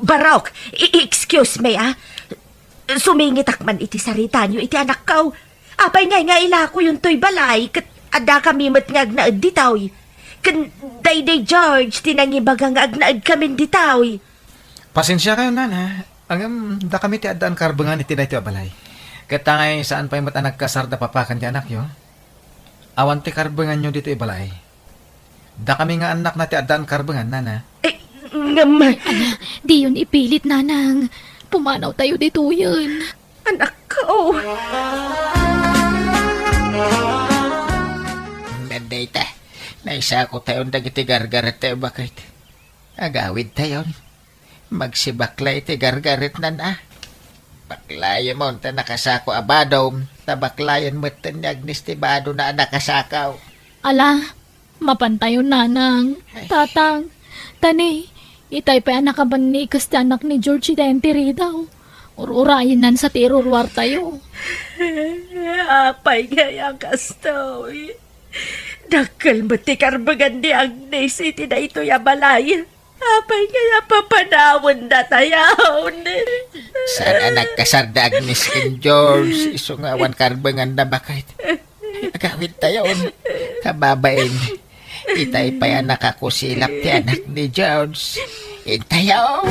Barok, excuse me Sumingit akman iti sarita nyo iti anak kaw. Apay nga ila ko yung to'y balay kat ada kami matngag na ditaw. Kan day George tinangibagang agnaad kami ditaw. Pasensya kayo na na. Ang da kami ti adaan karbangan iti dahi ti abalay. Katangay saan pa yung nagkasar da papakan ti anak yo. Awan ti karbangan nyo dito ibalay. Da kami nga anak na ti adaan karbangan nana. di yun ipilit, nanang. Pumanaw tayo dito yun. Anak ko. Nanday ta. Naisa ko tayo dagiti gargaret tayo bakit. Agawid tayo. Magsibaklay ti gargaret na na. Baklayan mo ta nakasako abadom. Tabaklayan mo ta ni Agnes ti bado na nakasakaw. Ala, mapantayon, nanang. Tatang, tani, itay pa anak ka ba ni ikas ti anak ni George Dentiri daw. Ururayin nan sa tirurwar tayo. Apay nga yung kastaw. Dakal mo ti karbagan ni Agnes iti na ito yabalay. Apay nga papanawan na tayaon. Saan nagkasar da Agnes and George? Isungawan karbangan na bakit. Agawid tayo. Kababain. Itay pa yan nakakusilap ti anak ni George. Intayaw.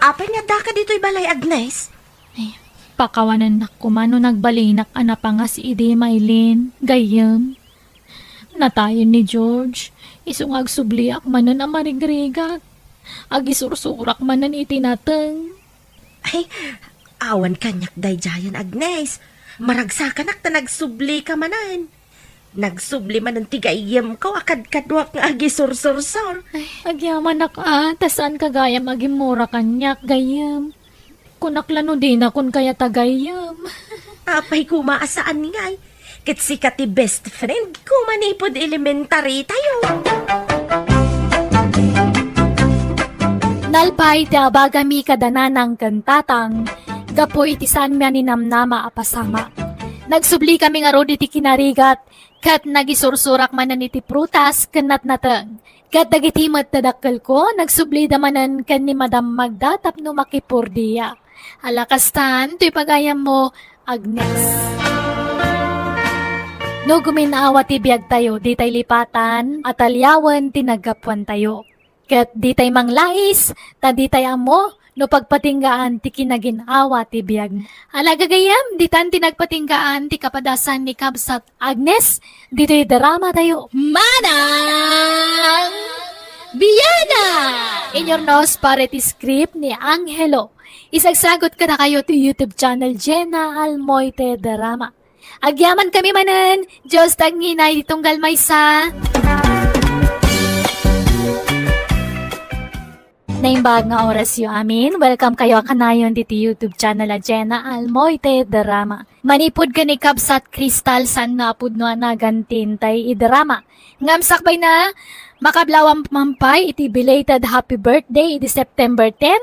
Apay nga daka dito'y balay, Agnes? Pakawanan na kumano nagbalinak ana pa nga si Ide Maylin, gayam. Natayon ni George, isong agsubliak manan ang marigrigat. Agisursurak manan itinateng. Ay, awan kanyak day jayan, Agnes. Maragsakan ta nagsubli ka manan. Nagsubli man ang tigayam ko, akad-kadwak nga agisursur-sur. Ay, agyaman na ka, tasan kagayam agimura kanyak, gayam. Kunaklano din akon kaya tagayam. Apay kumaasaan ngay. Kat si kati best friend, kumanipod elementary tayo. Nalpay ti abagami kadananang kantatang, gapo itisan miya ni namnama apasama. Nagsubli kami nga rodi ti kinarigat, kat nagisursurak manan iti prutas kanat nateng. Kat dagitimat tadakkel ko, nagsubli damanan kan ni Madam Magda tapno makipurdiya. Alakastan, to'y pagayam mo, Agnes. No guminawa ti biyag tayo, di tay lipatan, at alyawan tinagapwan tayo. Kat di tay manglais, ta di tay amo, no pagpatinggaan ti kinaginawa ti biyag. Alagagayam, di tan tinagpatinggaan ti kapadasan ni Kabsat Agnes, di tay drama tayo. Manang Biyana! In your nose para ti script ni Angelo. Isagsagot ka na kayo to YouTube channel Jenna Almoite Drama. Agyaman kami manan, Diyos tagnginay ditong galmaysa. Naimbag nga oras yu amin, welcome kayo kanayon dito YouTube channel a Jenna Almoite Drama. Manipod ka ni Kabsat Crystal san napud no anagantin tay idrama. Ngamsakbay na, makablawang mampay iti belated happy birthday di September 10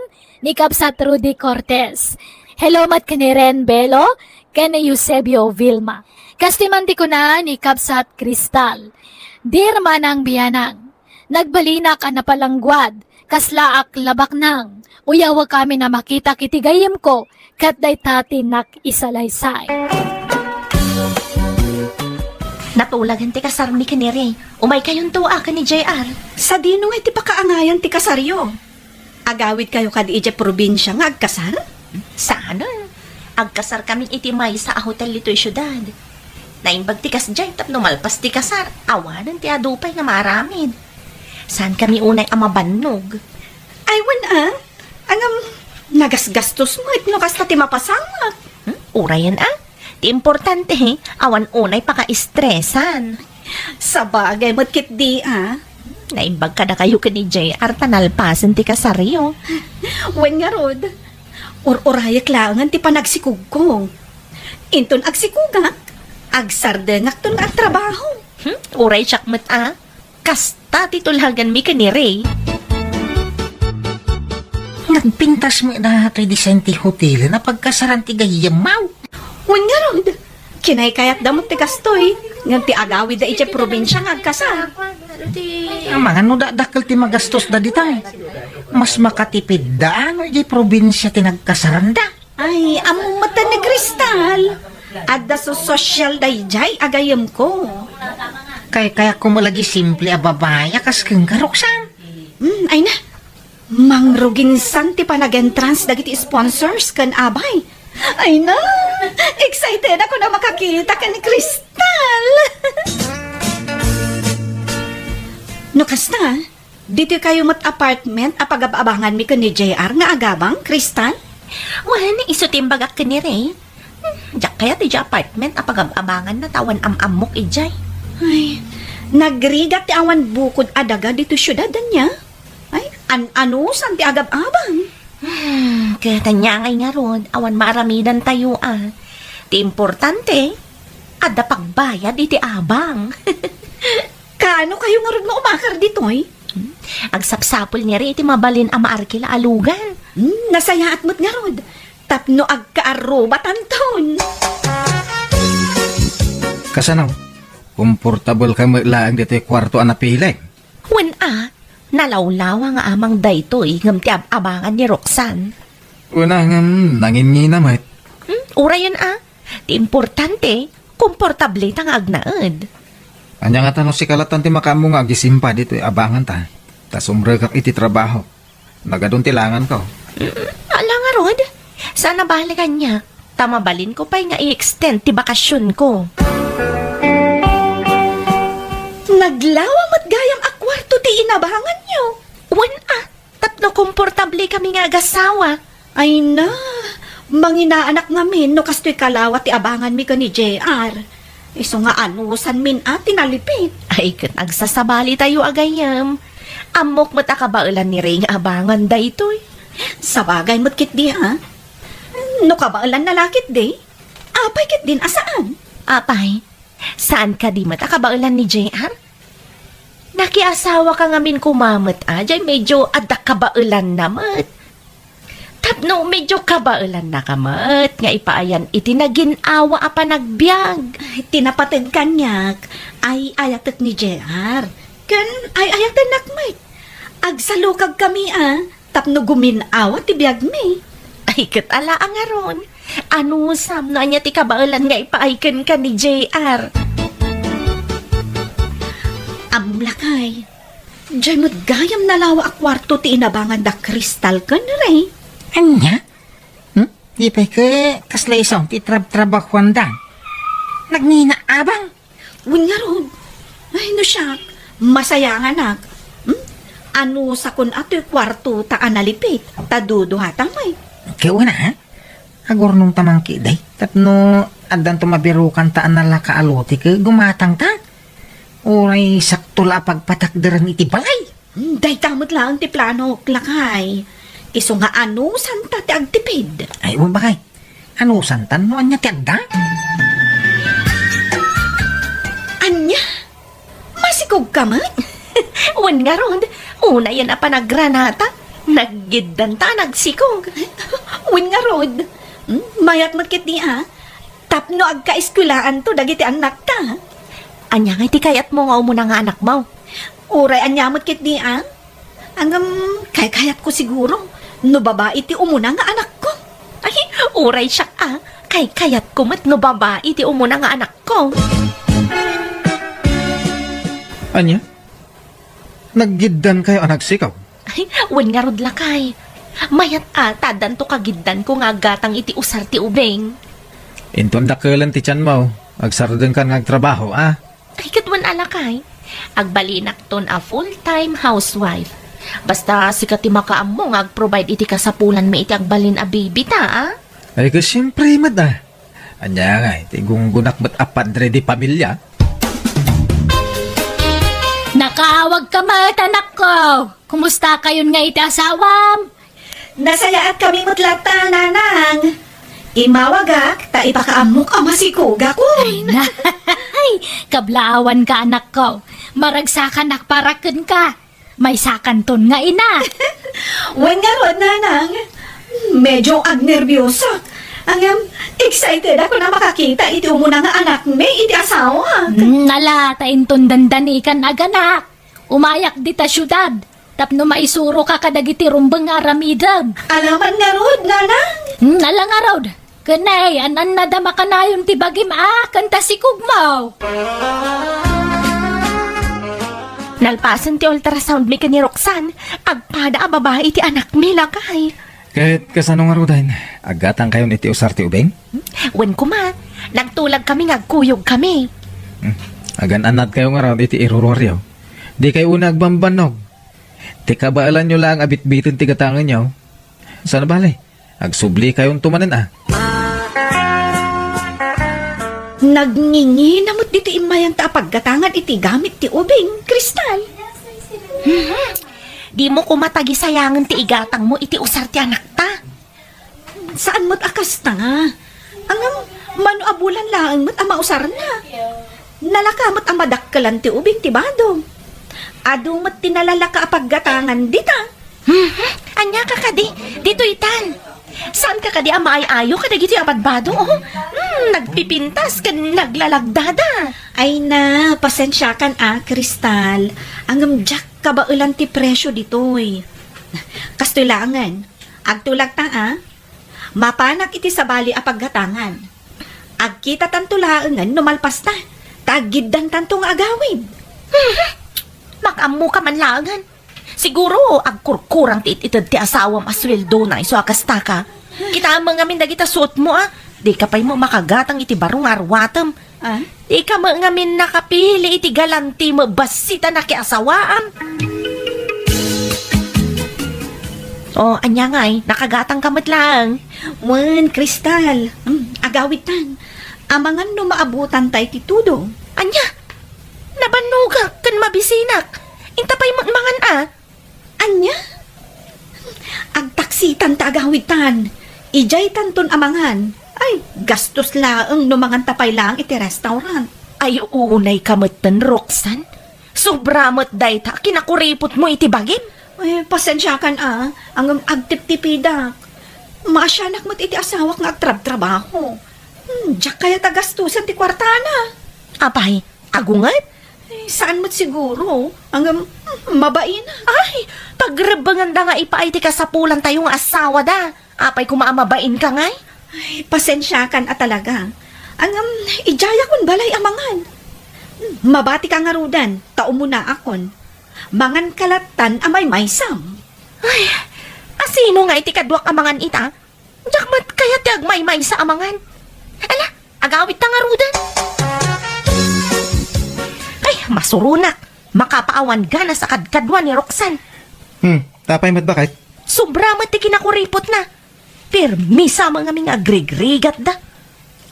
ni Kabsat Rudy Cortez. Hello mat ka ni Ren Belo, kene Eusebio Vilma. Kastimanti ko na ni Kabsat Crystal. Dear manang biyanang, nagbalinak ka na palangguad, kaslaak labak nang, uyawa kami na makita kitigayim ko, kat day tati nak isalaysay. Natulagan ti kasar ni Kanere. Umay kayong tuwa ka ni JR. Sa dino nga iti pakaangayan ti kasaryo. Agawid kayo kadi iti probinsya nga agkasar? Sana? Agkasar kami iti may sa hotel lito'y syudad. Naimbag ti kasjay tapno malpas ti kasar. Awanan ti adupay nga maramid. Saan kami unay amabannog? Ay, wana. Angam, nagasgastos mo itno kasta ti mapasangat. Urayan Ti importante awan unay paka-estresan. Sa bagay, matkit di Naimbag ka na kayo ka ni JR tanalpasan ti kasaryo. Wen nga rod. Urayak langan ti panagsikog ko. Inton agsikugak. Agsardengak ton nga trabaho. Uray siyak mat Kasta titulhagan mi ka ni Ray. Nagpintas mo na ito'y design ti hotel na pagkasaran ti gayamaw. Wen nga rod. Kinay kayat damot ti kastoy. Ngan ti agawid da iti probinsya nga agkasar. Ang mga no dakal ti magastos da ditay. Mas makatipid da ano di probinsya ti nagkasaranda. Ay, among mata ni Kristal. Adda so social dayjay agayam ko. Kaya ko malagi simple a babaya kas keng karuksan. Ay na. Mangruginsan ti panag-entrance dagiti sponsors kan abay. Ay na. Excited ako na makakita ka ni Kristal. No kasta, dito kayo mat apartment a pag-abangan mi ka ni JR nga agabang, Kristal? Wan, isutimbagak ka ni Ray. Diyak kaya ti apartment apag-abangan na tawan amok ijay. Ay, nagrigat ti awan bukod adaga dito syudadan niya. Ay, ano san ti agab-abang? Kaya tanyangay nga ron, awan maramidan tayo Ti importante, ada pagbayad iti abang. Kaano kayo nga ron nga umakar ditoy? Agsapsapol niya rin iti mabalin ang maarkila alugan. Nasaya at mo't nga rod. Tapno agkaarroba tanton. Kasanaw, komportable ka mo lang dito yung kwarto anapilay. Wan nalawlawa nga amang daytoy ngam ti abangan ni Roxanne. Una nga nangin namat. Ura yan Ti importante, komportable tang agnaed. Anya nga tanong si kalatan ti makamu nga gisimpa dito yung abangan ta. Tas umregak iti trabaho. Nagadun tilangan ko. Ala nga rod, sana balikan niya. Tamabalin ko pa'y nga i-extend ti bakasyon ko. Naglawang at gayam akwarto ti inabangan niyo. Wan tapno komportable kami nga agasawa. Ay na, manginaanak ngamin no kasto'y kalawat ti abangan mi ka ni JR. Iso nga anusan min tinalipit. Ay, kat agsasabali tayo agayam. Amok mat akabaulan ni Ring abangan daytoy. Sabagay mo't kit di No kabaalan na lakit di? Apay kit din asaan? Apay, saan ka di mat akabaulan ni JR? Nakiasawa ka ngamin kumamot Jay medyo adak kabaulan namat. Tapno medyo kabaulan na kamat. Nga ipaayan itinaginawa apa nagbiag. Tinapatid kanyak, ay ayatet ni JR. Kan ay ayatet nakmay. Agsalukag kami tapno guminawa ti biag mi. Ay, katala ang aron. Ano sam na niya ti kabaulan nga ipaaykan ka ni JR? Amlakay. Diyay mo't gayam nalawa a kwarto ti inabangan da kristal kan ray. Anya? Di pa ka kasla isang ti trabahuan da. Nagnina abang. Win nga ron. Ay no siya, masaya nga nak. Ano sa kun ato'y kwarto ta analipit, ta duduhatang may. Kaya na Agor nung tamangki day. Tapno adan tumabirukan ta anala kaaloti ka gumatang ta. Oray sakto la pagpatakdaran iti balay. Day tamot lang ti plano, klakay. Iso nga ano santa ti agtipid. Ay, bakay. Ano santan mo anya ti agda? Anya? Masikog ka man? Wan nga ron, una yan pa naggranata. Naggidan ta, nagsikog. Win nga rod. Mayat matkit di Tapno agka-eskulaan to, dagiti anak ta. Anya nga iti kayat mo nga umuna nga anak mo. Uray anya matkit di Hanggang kayat ko siguro. No babae ti umuna nga anak ko. Ay, uray siya kayat ko mat no babae ti umuna nga anak ko. Anya? Naggidan kayo anak sikaw? Ay, wan nga rod lakay. Mayat tadan to kagiddan ko nga gatang iti usar ti ubeng. Inton dakalan ti tiyan mo. Agsardan ka nga agtrabaho, Ay, katwan alakay. Agbalinak ton a full-time housewife. Basta sikat ti makaam mo nga ag-provide iti kasapulan may iti agbalin a baby ta, Ay ka siyempre mad Anya nga, iti gunggunak ba't apadre di pamilya? Nakaawag ka mat, anak ko. Kumusta kayon nga iti asawam? Nasaya at kami mutlata, nanang. Imawagak, ta ipakaamok ang masikuga ko. Ay, kablaawan ka anak ko. Maragsakan nakparaken ka. May sakanton nga ina. Wen nga rod, nanang. Medyo agnervyosa. Ang excited ako na makakita iti umuna nga anak may iti asawa. Nala, tainton dandan ikan aganak. Umayak di ta syudad. Tapno maisuro ka kadagiti rumbeng aramidam. Alaman nga rod, nanang. Nala nga raud. Kanay, anan na dama ka na yung tibagim kanta si Kugmaw. Nalpasan ti ultrasound mi ka ni Roxanne, agpada a babae ti anak mi lakay. Kahit kasano nga rudahin, agatang kayo iti usar ti ubeng? Wen kuma, nagtulag kami ngagkuyog kami. Agan anad kayo nga raw iti iruroryaw. Di kayo una agbambanog. Ti kabaalan nyo lang abit-bitin ti gatangan nyo. Sana bale, agsubli kayong tumanan Nagngingi namot diti imayan ta paggatangan iti gamit ti ubing, Kristal. Di mo kumatagi sayangan ti igatang mo iti usar ti anak ta. Saan mo't akas ta nga? Ang mano abulan lang mo't amausar na. Nalakamot ang madakkalan ti ubing ti badong. Ado mo't tinalalaka a paggatangan dita. Anya ka kadi, dito itan. Saan ka kadi amay-ayo kadagiti abadbado? Oh, nagpipintas ka naglalagdada. Ay na, pasensya kan Kristal. Ang jak kabaulan ti presyo ditoy. Kastulangan, agtulag ta mapanak iti sabali a paggatangan. Agkita tantulaangan numalpas ta. Tagiddan tantong agawin. Makamu ka man langan. Siguro, agkurkurang ti ititid ti asawam asweldo na iso akasta ka. Kita mga min dagita suot mo Di ka pa'y mo makagatang iti barong arwatam. Di ka mga min nakapili iti galanti mo basita na kiasawaan. O, anya nga'y, nakagatang kamot lang. Wan, Kristal. Agawitan. Amangan no maabutan tayo ti tudo. Anya, nabanugak kan mabisinak. Inta pa'y mangan Anya? Agtaksitan ta agawitan. Ijay tanton amangan. Ay, gastos laang no mangan tapay lang iti restaurant. Ay, uunay kamutan, Roxanne. Sobramot day ta, kinakuripot mo iti bagim. Ay, pasensya kan ang agtip-tipidak. Maasyanak mo't iti asawak nga agtrab-trabaho. Diyak kaya tagastusan ti kwartana. Apay, agungat? Saan mo't siguro? Ang mabain. Ay, pagrebangan da nga ipaay ti kasapulan tayong asawa da. Apay kumaamabain ka ngay? Ay, pasensya kan talaga. Ang ijaya kon balay amangan. Mabati ka nga rudan, tao mo na akon. Mangan kalatan amay maysam. Ay, asino nga iti kadwak amangan ita? Jakmat kaya ti agmay-may sa amangan. Ala, agawit ta nga rudan. Ay, masurunak. Makapaawan gana sa kadkadwa ni Roxanne. Tapay mat bakit? Sobramat ti kinakuripot na. Permisa mga ming agrig-rigat da.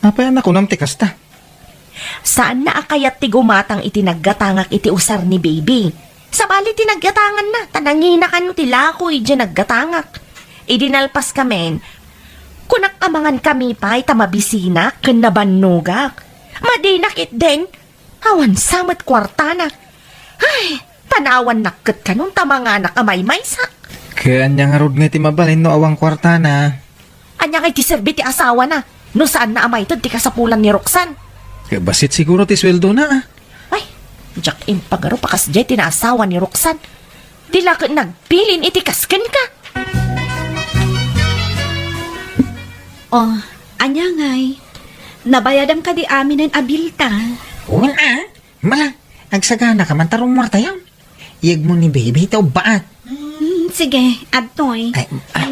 Apay anak ko nam tikasta. Saan na akayat ti gumatang iti naggatangak iti usar ni baby? Sabali ti naggatangan na, tanangina ka no ti lakoy di naggatangak. Idinalpas kamen, kunak amangan kami pa ita mabisina, kanabanugak. Madinakit din, awan samat kwartana. Ay, tanawan nakit ka nung tamanganak amay maysak. Kaya anya nga rod nga ti mabalin no awang kwarta na. Anya kay ti serbi ti asawa na, no saan na amay to ti kasapulan ni Roxanne. Kaya basit siguro ti sweldo na Ay, jak impagaro pakas jay tinaasawa ni Roxanne. Tila ka nagpilin iti kasken ka. Oh, anya ngay. Nabayadam ka di amin ang abilta. Una, malang, agsagana ka man tarong marta yan. Iyag mo ni baby, ito baat. Sige, adtoy.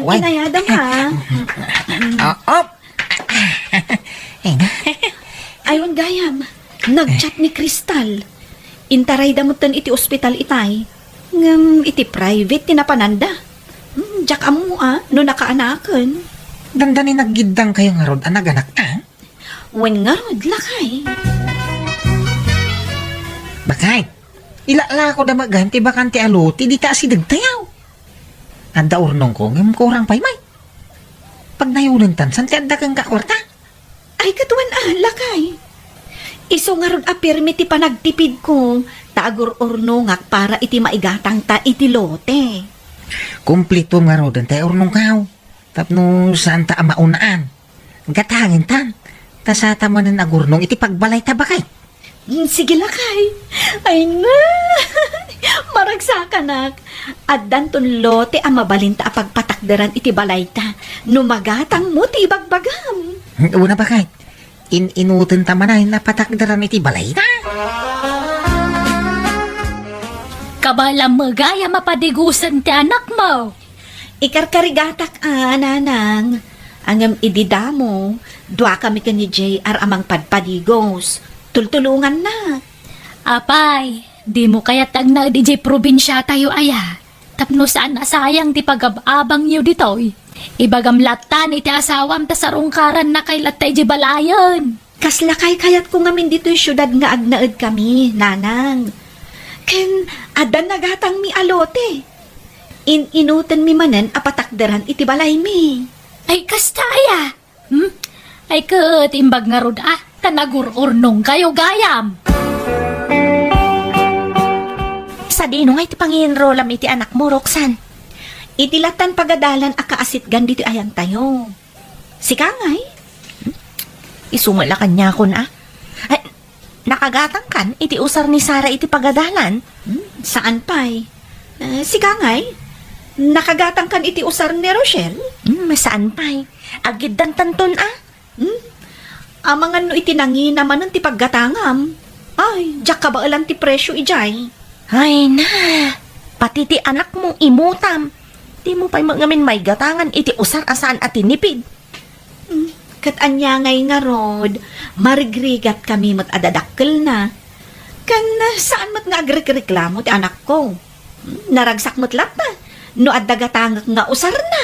Why? Inayadam ha. Oh. Ayon gayam, nagchat ni Kristal. Intaray damutan iti ospital itay. Ngam iti private tinapananda. Diyak amo no nakaanakan. Dandani naggidang kayo nga rod, anak Wen nga rod, lakay. Bakay, ilala ko da maganti bakanti aluti, di ta si dagtayaw. Anda urnong ko, ngam kurang pay may. pag nayunan tan, san ti dagang kakwarta? Ay, katuan lakay. Iso nga ron apirmi ti panagtipid ko, tagur ornongak para iti maigatang ta iti lote. Kumplito nga ro, dante ornong kaw. Tapno saan ta maunaan. Gatangin tan. Tasata man ang agurnong iti pagbalay tabakay. Sige lakay. Ay na. Maragsakanak. At danton lote ang mabalinta a pagpatakderan iti balay ta. Numagatang mo ti bagbagam. Una ba kay? Inutin ta manay na patakdaran iti balay na. Kabalang magaya mapadigusan ti anak mo. Ikarkarigatak nanang. Angam ididamo. Dua kami ka ni JR amang padpadigos. Tultulungan na. Apay, di mo kaya tag na DJ probinsya tayo aya. Tapno saan asayang ti pagababang niyo ditoy. Ibagam latan iti asawam ta sarungkaran na kay latay di balayan. Kaslakay kayat ko ngamin dito'y syudad nga agnaed kami, nanang. Ken, adan nagatang mi alote. Inutan mi manen apatakderan iti balay mi. Ay kastaya. Ay kat imbag nga rod tanagururnong kayo gayam. Sa dino nga iti panginrolam iti anak mo, Roxanne. Itilatan pagadalan akaasit gandito ayan tayo. Sikangay? Isumala kanya ko na. Ay, nakagatang kan, iti usar ni Sara iti pagadalan. Saan pa'y? Sikangay? Nakagatang kan iti usar ni Rochelle? Saan pa'y? Agid dan tanton Amangan no itinangi naman ng ti paggatangam. Ay, diyak ka ba alam ti presyo ijay? Ay na, pati ti anak mo imutam. Di mo pa'y mangamin may gatangan iti usar asaan at tinipid. Kat anyangay nga rod, marigrigat kami mat adadakkel na. Kan saan mat nga agreklamo ti anak ko? Naragsak mat lat na, no adagatangak nga usar na.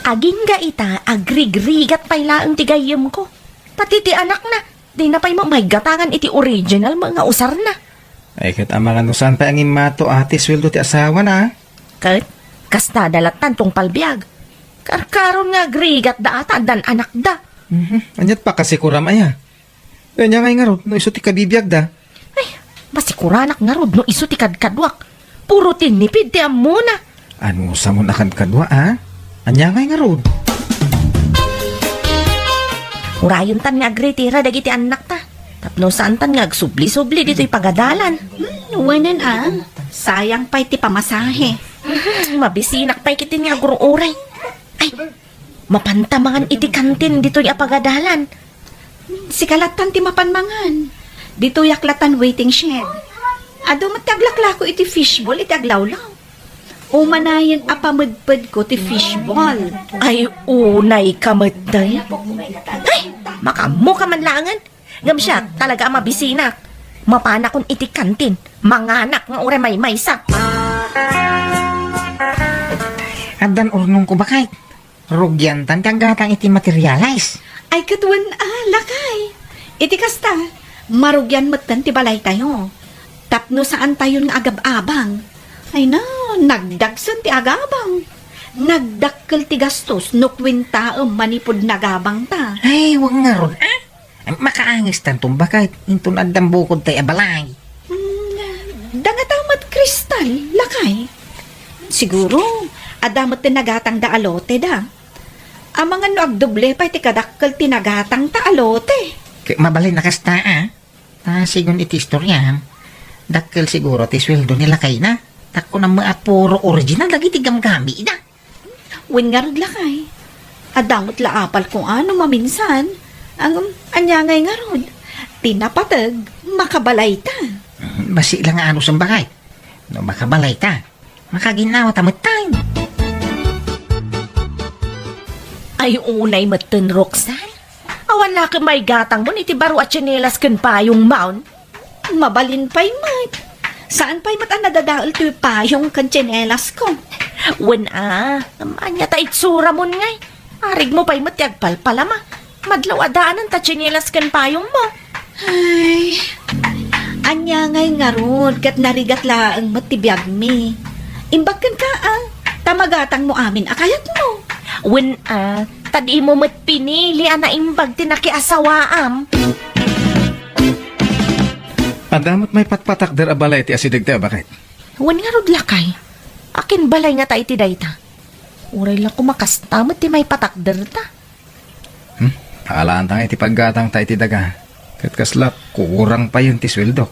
Aging ga ita, agrigrigat pa'y laang ti gayem ko. Pati ti anak na, di na pa'y may gatangan iti original mga usar na. Ay kat amangan no saan pa ang imato ate sweldo ti asawa na. Kat, kasta dalatan tong palbiag. Karkaron nga agrigat da ata dan anak da. Anyat pa kasi kuram aya. Kanya ngay nga ro, no iso ti kabibiyag da. Ay, masikuranak nga rod no iso ti kadkadwak. Puro tinipid ti amuna. Ano sa mo nakan kadwa Anya ngay nga ro. Urayon tan nga agritira dagiti anak ta. Tapno saan tan nga agsubli-subli dito'y pagadalan. Wanan sayang pa'y ti pamasahe. Mabisinak pa'y kiti nga guruuray. Ay, mapantamangan iti kantin dito'y apagadalan. Sikalatan ti mapanmangan. Dito yaklatan waiting shed. Ado mataglaklako iti fishball iti aglawlaw. Umanayan apamudpad ko ti fishball. Ay, unay kamatay. Ay, makamu ka man langan. Ngam siya, talaga mabisinak. Mapanakon iti kantin. Manganak nga ure may maysa. Adan urnong ko bakay. Rugyan tan kang gatang iti materialize. Ay katuan lakay. Iti kasta, marugyan matan ti balay tayo. Tapno saan tayo nga agab-abang. Ay na, nagdagsan ti agabang. Nagdakkel ti gastos no kwintaem manipod nagabang ta. Ay, wag nga ron makaangis tan tumbakay. Intun addam bukod tay abalay. Dangatamat kristal, lakay. Siguro, adamat ti nagatang da alote da. Amangan no agdoble pa iti kadakkel ti nagatang ta alote. Mabalay na kasta sigun iti istorya. Dakkel siguro ti sweldo nila kay na. Tako na mga puro original lagi ti gamgami na. Wen nga rod lakay. Adamot laapal kung ano maminsan. Ang anyangay nga rod. Tinapatag, makabalay ta. Basi lang nga ano sa bakay. No makabalay ta. Makaginawa tamad tayo. Ay, unay matan, Roxanne. Awan na ka may gatang mo, iti baro at tsinelas kan payong maun. Mabalin pa'y mat. Saan pa'y mat ang nadadaol ti payong kantsinelas ko? Wen anya ta itsura mo ngay. Arig mo pa'y mat yagpalpalama. Madlaw adaanan ta tsinelas kan payong mo. Ay, anya ngay nga rod, kat narigat laang matibiyag mi. Imbag kan ka Tamagatang mo amin, akayat mo. Wen tadi mo mat pinili ana imbag tinakiasawaam. Adamot may patpatak der abalay ti asidag tayo, bakit? Wen nga rod lakay. Akin balay nga ta iti dayta. Uray lang kumakastamot ti may patakder ta. Alaan tang iti paggatang tayo ti daga. Kat kasla, kurang pa yun ti sweldo.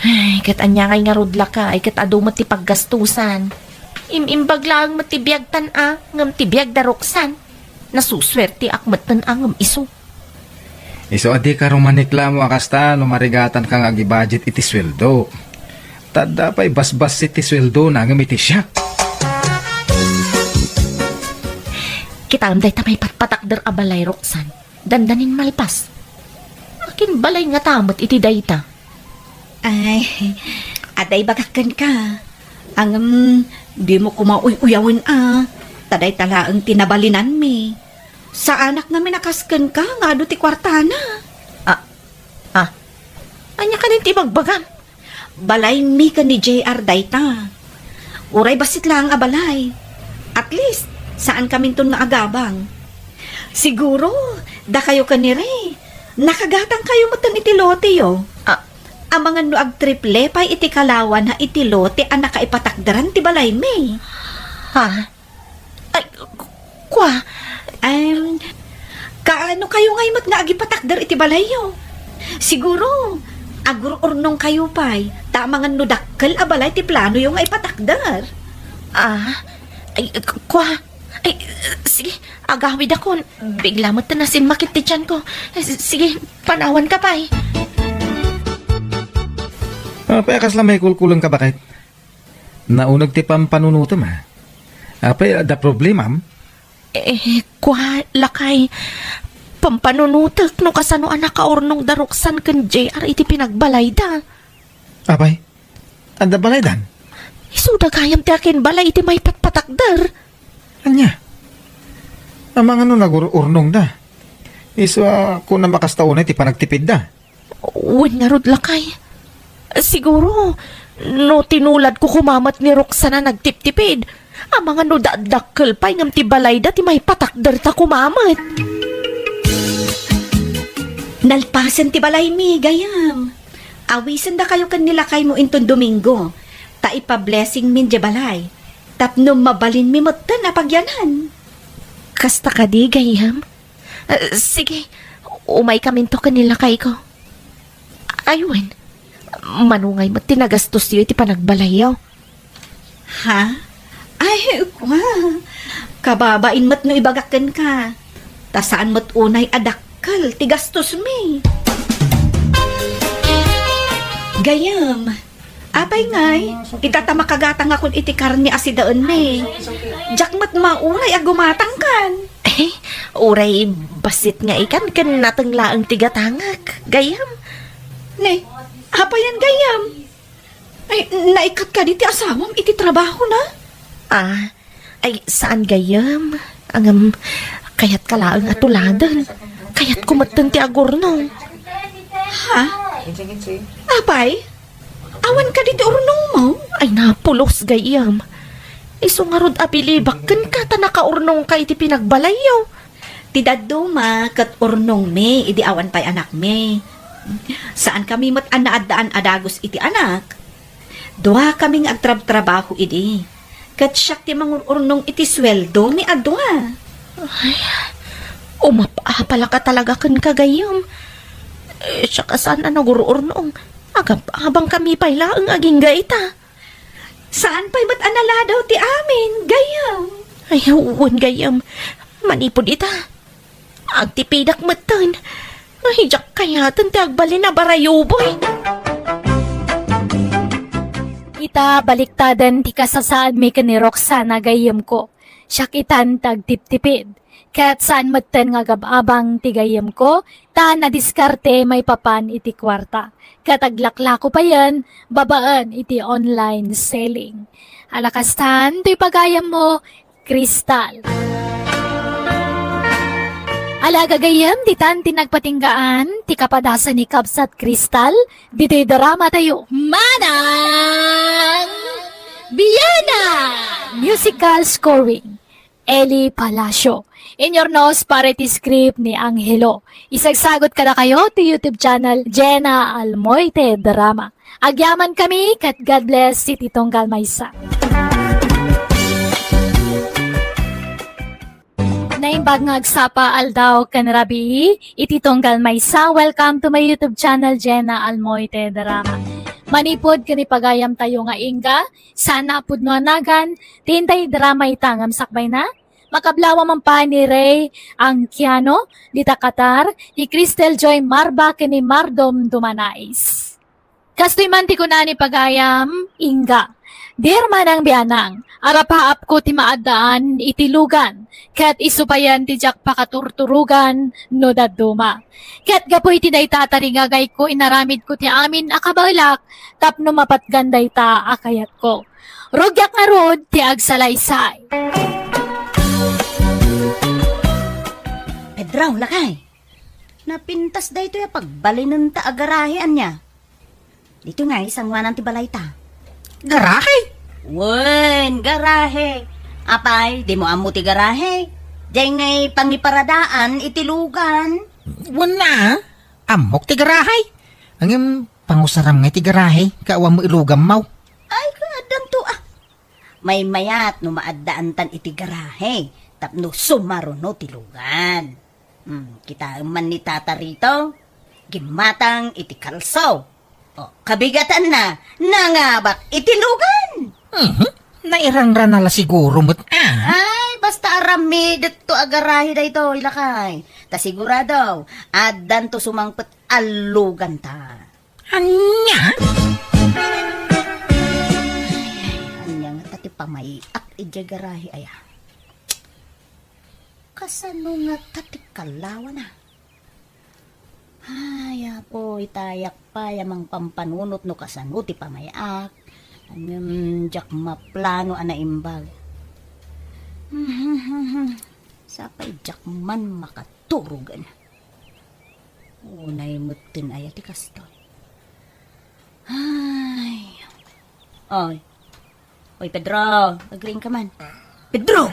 Ay, kat anya kay nga rod lakay, kat adumat ti paggastusan. Imimbag lang matibiyag tan ngam tibiyag daroksan. Nasuswerte akmat tan ngam iso. Iso adi ka rumanikla mo akasta no marigatan kang agi budget iti sweldo. Tada pa'y basbas iti sweldo na ngam iti siya. Kita am day tamay patpatakder a balay roksan. Dandanin malpas. Akin balay nga tamot iti dayta. Ay, aday bagakan ka. Ang di mo kumauy-uyawin taday talaang tinabalinan mi. Sa anak nga minakaskan ka, nga do ti kwartana. Anya ka ti magbagam. Balay mi ka ni JR dayta. Uray basit lang a balay. At least, saan kami nga agabang. Siguro, da kayo kanire. Nakagatang kayo matan iti lote yo. Ang mga no agtriple pay iti kalawan ha iti lote ang nakaipatakdaran ti balay mi. Ha? Ay, kwa? Kaano kayo ngay mat nga agipatakdar iti balay yo? Siguro, agururnong kayo pay. Tamangan no dakkel a balay ti plano yung nga ipatakdar. Ay, kwa? Ay, sige, agawid ako. Bigla mo tanasin makit ti tiyan ko. Sige, panawan ka pay. Payakas lang may kulkulang ka bakit? Naunag ti pampanunutom Apay, da problemam? Kwa, lakay. Pampanunutak no kasano anak ka ornong daroksan kan JR iti pinagbalay da. Apay, anda balay dan? Isuda kayam ti akin balay iti may patpatakdar. Anya? Amang ano nagururnong da? Iso kung na makastaunay ti panagtipid da. Uwan nga rod lakay. Siguro, no tinulad ko kumamat ni Roxana nagtiptipid. Ang mga no dakkel pa ngam ti balay da ti may patakdar ta kumamat. Nalpasan ti balay mi, gayam. Awisan da kayo kanila kay mo inton Domingo. Ta ipa-blessing min di balay. Tapno mabalin mi motan na pagyanan. Kasta ka di, gayam. Sige, umay kami to kanila kay ko. Ayun, manungay mo tinagastos yun iti panagbalayaw. Ha? Ay, wow. Kababain mat no ibagakan ka. Tasaan mat unay adakkel, tigastos mi. Gayam, apay ngay, itatama kagatang akon iti karni asidaan mi. Jakmat maunay agumatang kan. Uray, basit nga ikan kan natanglaang tigatangak. Gayam. Ne, apayan gayam. Ay, naikat ka di ti asawam iti trabaho na. Ay, saan gayam? Angam, kayat kalaang atuladan. Kayat kumatan ti agurnong. Ha? Apay? Awan ka dito urnong mo? Ay, napulos gayam. Isungarod abilibak kan ka ta nakaurnong ka iti pinagbalayaw. Ti daddo ma kat urnong me, idi awan pay anak me. Saan kami mat anaadaan adagos iti anak? Dua kaming agtrab-trabaho idi. Kat siyak ti mangururnong iti sweldo mi adwa. Umapapala ka talaga kan kagayam. Siya ka saan na nagururnong. Habang kami pa'y laang aging gaita. Saan pa'y mat anala daw ti amin, gayam? Ay, huwan gayam. Manipod ita. Agtipidak matan. Ay, jak kayatan ti agbalin na barayuboy. Ita baliktadan ti kasasaan mi ni Roxana gayem ko. Syakitan tagtiptipid. Kat saan matan nga gababang ti gayem ko, ta na diskarte may papan iti kwarta. Kataglaklako pa yan, babaan iti online selling. Alakastan, to'y pagayam mo, Kristal. Alagagayam, ditan tinagpatinggaan, ti kapadasan ni Kabsat Kristal, dito'y drama tayo, Manang Biana! Musical scoring, Eli Palacio. In your nose, parity script ni Angelo. Isagsagot ka na kayo to YouTube channel Jenna Almoite Drama. Agyaman kami, kat God bless si Titong Galmaysa. Naimbag nga agsapa aldaw kanrabi, ititong Galmaysa. Welcome to my YouTube channel Jenna Almoite Drama. Manipod kani pagayam tayo nga inga, sana pud no anagan, tintay drama itangam sakbay na. Makablawa man pa ni Ray ang Kiano, dita Qatar, ni Cristel Joy Marba kini Mardom Dumanais. Kastoy man ti kunani pagayam, inga. Dear manang bianang, arapaap ko ti maadaan itilugan, kat isupayan ti jak pakaturturugan no daduma. Kat gapoy ti day tataringagay ko inaramid ko ti amin akabalak, tapno mapatganday ta akayat ko. Rugyak nga rod ti agsalaysay. Pedraw, lakay. Napintas da ito yung pagbalinan ta agarahian niya. Dito nga, isang wanan ti balay ta. Garahe? Wen, garahe. Apay, di mo amo ti garahe. Diyan ngay pangiparadaan, itilugan. Wala. Amok ti garahe. Ang pangusaram nga ti garahe, kaawa mo ilugam mau. Ay, kadang to ah. May mayat no maadaan tan iti garahe. Tapno sumaro no tilugan. Kita man ni tata rito. Gimatang iti kalso. O, kabigatan na. Nangabak itilugan. Nairang ranala siguro mo't Ay, basta arami dito agarahi da ito, ilakay. Ta sigurado, adan to sumangpet alugan ta. Anya? Anya nga tati pamaiak iti garahi aya. Kasano nga tati kalawa na. Ay, apo, itayak pa yamang pampanunot no kasano ti pamaiak. Jak maplano ana imbag. Sapay jak man makaturugan. Unay mutin ay ti kastoy. Ay. Oy. Oy, Pedro, agring ka man. Pedro!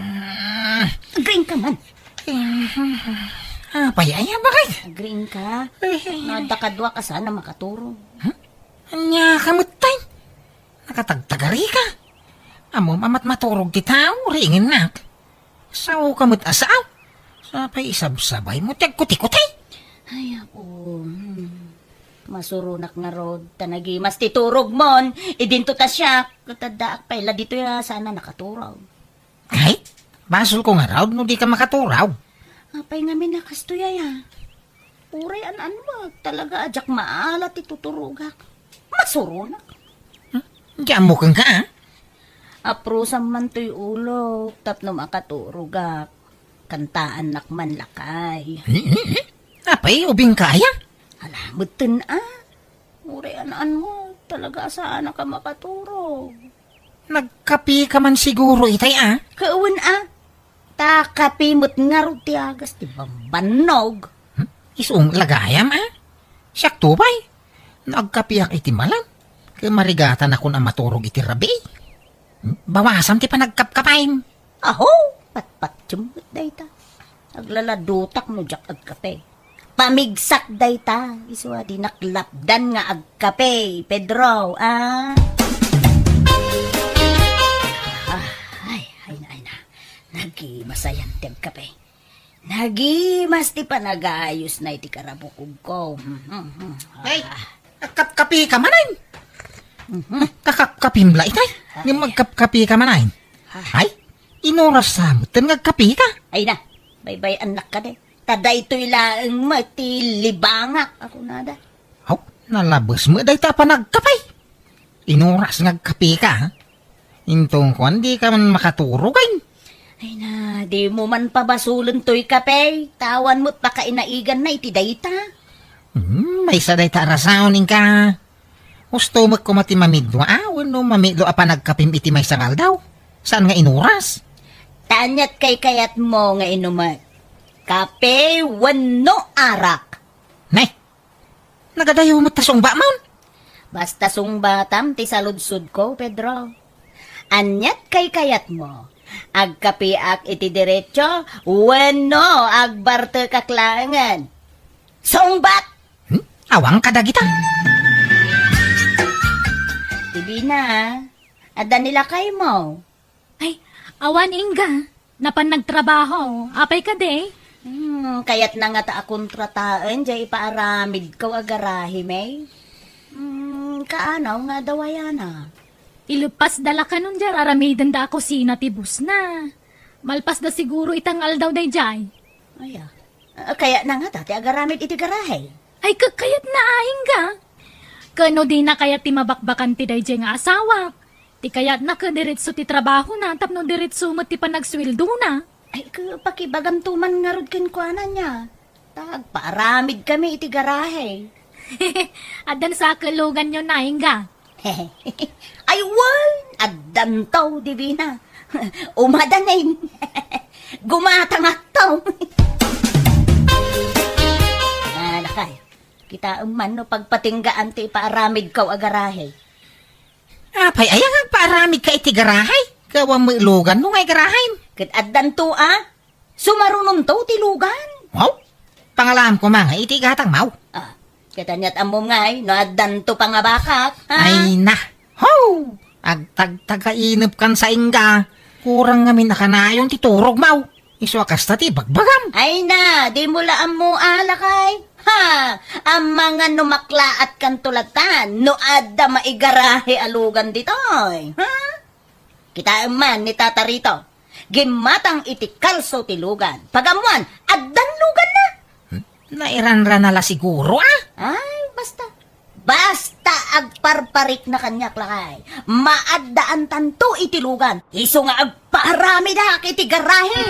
Agring ka man. Payaya bakit? Agring ka. Nadakadwa ka sana makaturo. Anya kamutay. Nakatagtagari ka. Amo mamat maturog ti tao, ringin nak. Sao kamut asaw? Sapay isabsabay mo, tagkuti-kutay. Ay, ako. Masurunak nga rod. Tanagi, mas titurog mon. Idinto ta siya. Katadaak pa ila dito ya sana nakaturaw. Kahit, basol ko nga raw, no di ka makaturaw. Apay nga minakastoya ya. Uray an wag. Talaga ajak maalat ituturugak. Masurunak. Diyan mo kang ka, ha? Aprusam man to'y ulo. Tapno makaturugak. Kantaan nakman lakay. Apay, ubing kaya? Alamutin Uray an mo. Talaga saan ka makaturog. Nagkapi ka man siguro itay, ah? Kauwan takapimot nga ro ti agas ti bambanog. Isong lagayam, ah? Siyak tubay. Nagkapiyak iti malam. Kaya marigatan ako na maturog iti rabi. Bawasan ti pa nagkapkapain. Aho, patpat jumot dayta. Aglaladutak no jak agkape. Pamigsak dayta. Iswa di naklapdan nga agkape, Pedro, Ay na. Nagimasayan ti agkape. Nagimas ti panagayos na iti karabukog ko. Ay, kakapkapi ka manayin. Kakapkapim la itay. Yung magkapkapi ka manayin. Ay, inoras sa mo. Ngagkapi ka. Ay na, bye-bye anak ka de. Tada ito'y laang matilibangak. Ako nada. Oh, nalabos mo. Day ta pa nagkapay. Inoras ngagkapi ka, ha? Intong ko, hindi ka man makaturugay. Ay na, di mo man pabasulon to'y kape. Tawan mo't baka inaigan na iti dayta. May sa day ta rasaunin ka. Gusto mo ko mati mamidlo, wano mamidlo apa nagkapim iti may sangal daw. Saan nga inuras? Tanyat kay kayat mo nga inumat. Kape, wano arak. Nay, nagadayo mo tasong ba, maun? Basta sung batam, ti saludsud ko, Pedro. Anyat kay kayat mo. Agkapiak iti diretso, wenno agbarte kaklangan. Songbat! Awang kadagita. Tibi na, ada nila kay mo. Ay, awan Inga. Napan nagtrabaho. Apay ka de. Kayat na nga ta akong trataan, jay ipaaramid ko agarahi, may. Kaanaw nga dawayana. Ilupas dala ka nun jar, aramidan da ako sina tibus na. Malpas da siguro itang aldaw day jay. Aya. Kaya na nga tati agaramid iti garahe. Ay, kakayat na aing ka. Kano di na kayat ti mabakbakan ti day jay nga asawak. Ti kayat na kadiritso ti trabaho na, tapno diritso mo ti panagswildo na. Ay, pakibagantuman nga rod kinkwanan niya. Paaramid kami iti garahe. Adan sa kalugan nyo na aing ka. Ay, wan! Addantaw, divina. Umadanin. Gumatangataw. Nakay. Kita man no pagpatinggaan ti paaramid kaw agarahe. Apay, ayang agpaaramid ka iti garahay. Gawang mo ilugan no ngay garahay. Kat addanto sumarunong to tilugan. Wow, pangalam ko mga iti gatang mau. Katanyat amom ngay, no addanto pa nga bakak. Ay na, ho! Agtagtagainip kan sa inga. Kurang ngamin na kanayon ti turog mau. Iswakas na ti bagbagam. Ay na, di mo laan mo alakay. Ha! Ang mga numaklaat kan tulatan, no adda maigarahe alugan ditoy. Ha? Kita man ni Tata Rito. Gimatang iti kalso tilugan. Pagamuan, addan lugan na. Nairanran nala siguro Ay, basta. Basta agparparik na kanyak lakay. Maaddaan tanto itilugan. Iso nga agparami da iti garahe.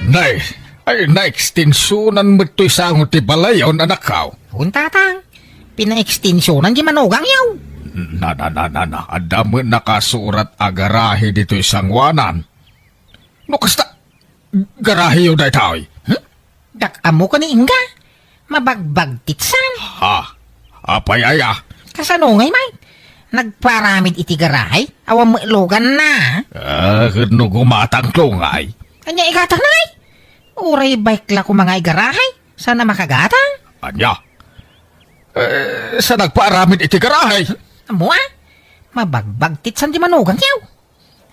Nay, ay na-extensionan mo ito'y sangot ti balayon, anak kaw. Untatang, pina-extensyonan di manugang yaw. Na, adamo nakasurat agarahe dito'y sangwanan. No, kasta, garahe yun na ito'y. Dakamo ko ni Inga. Mabagbag titsan. Ha, apay aya. Kasanungay may. Nagparamid iti garahay. Awang mo ilugan na. Kano gumatang klungay. Kanya igatang na ay. Uray bike la ko mga igarahay. Sana makagatang. Anya? Sa nagpaaramid iti garahay. Amo mabagbag titsan di manugang yaw.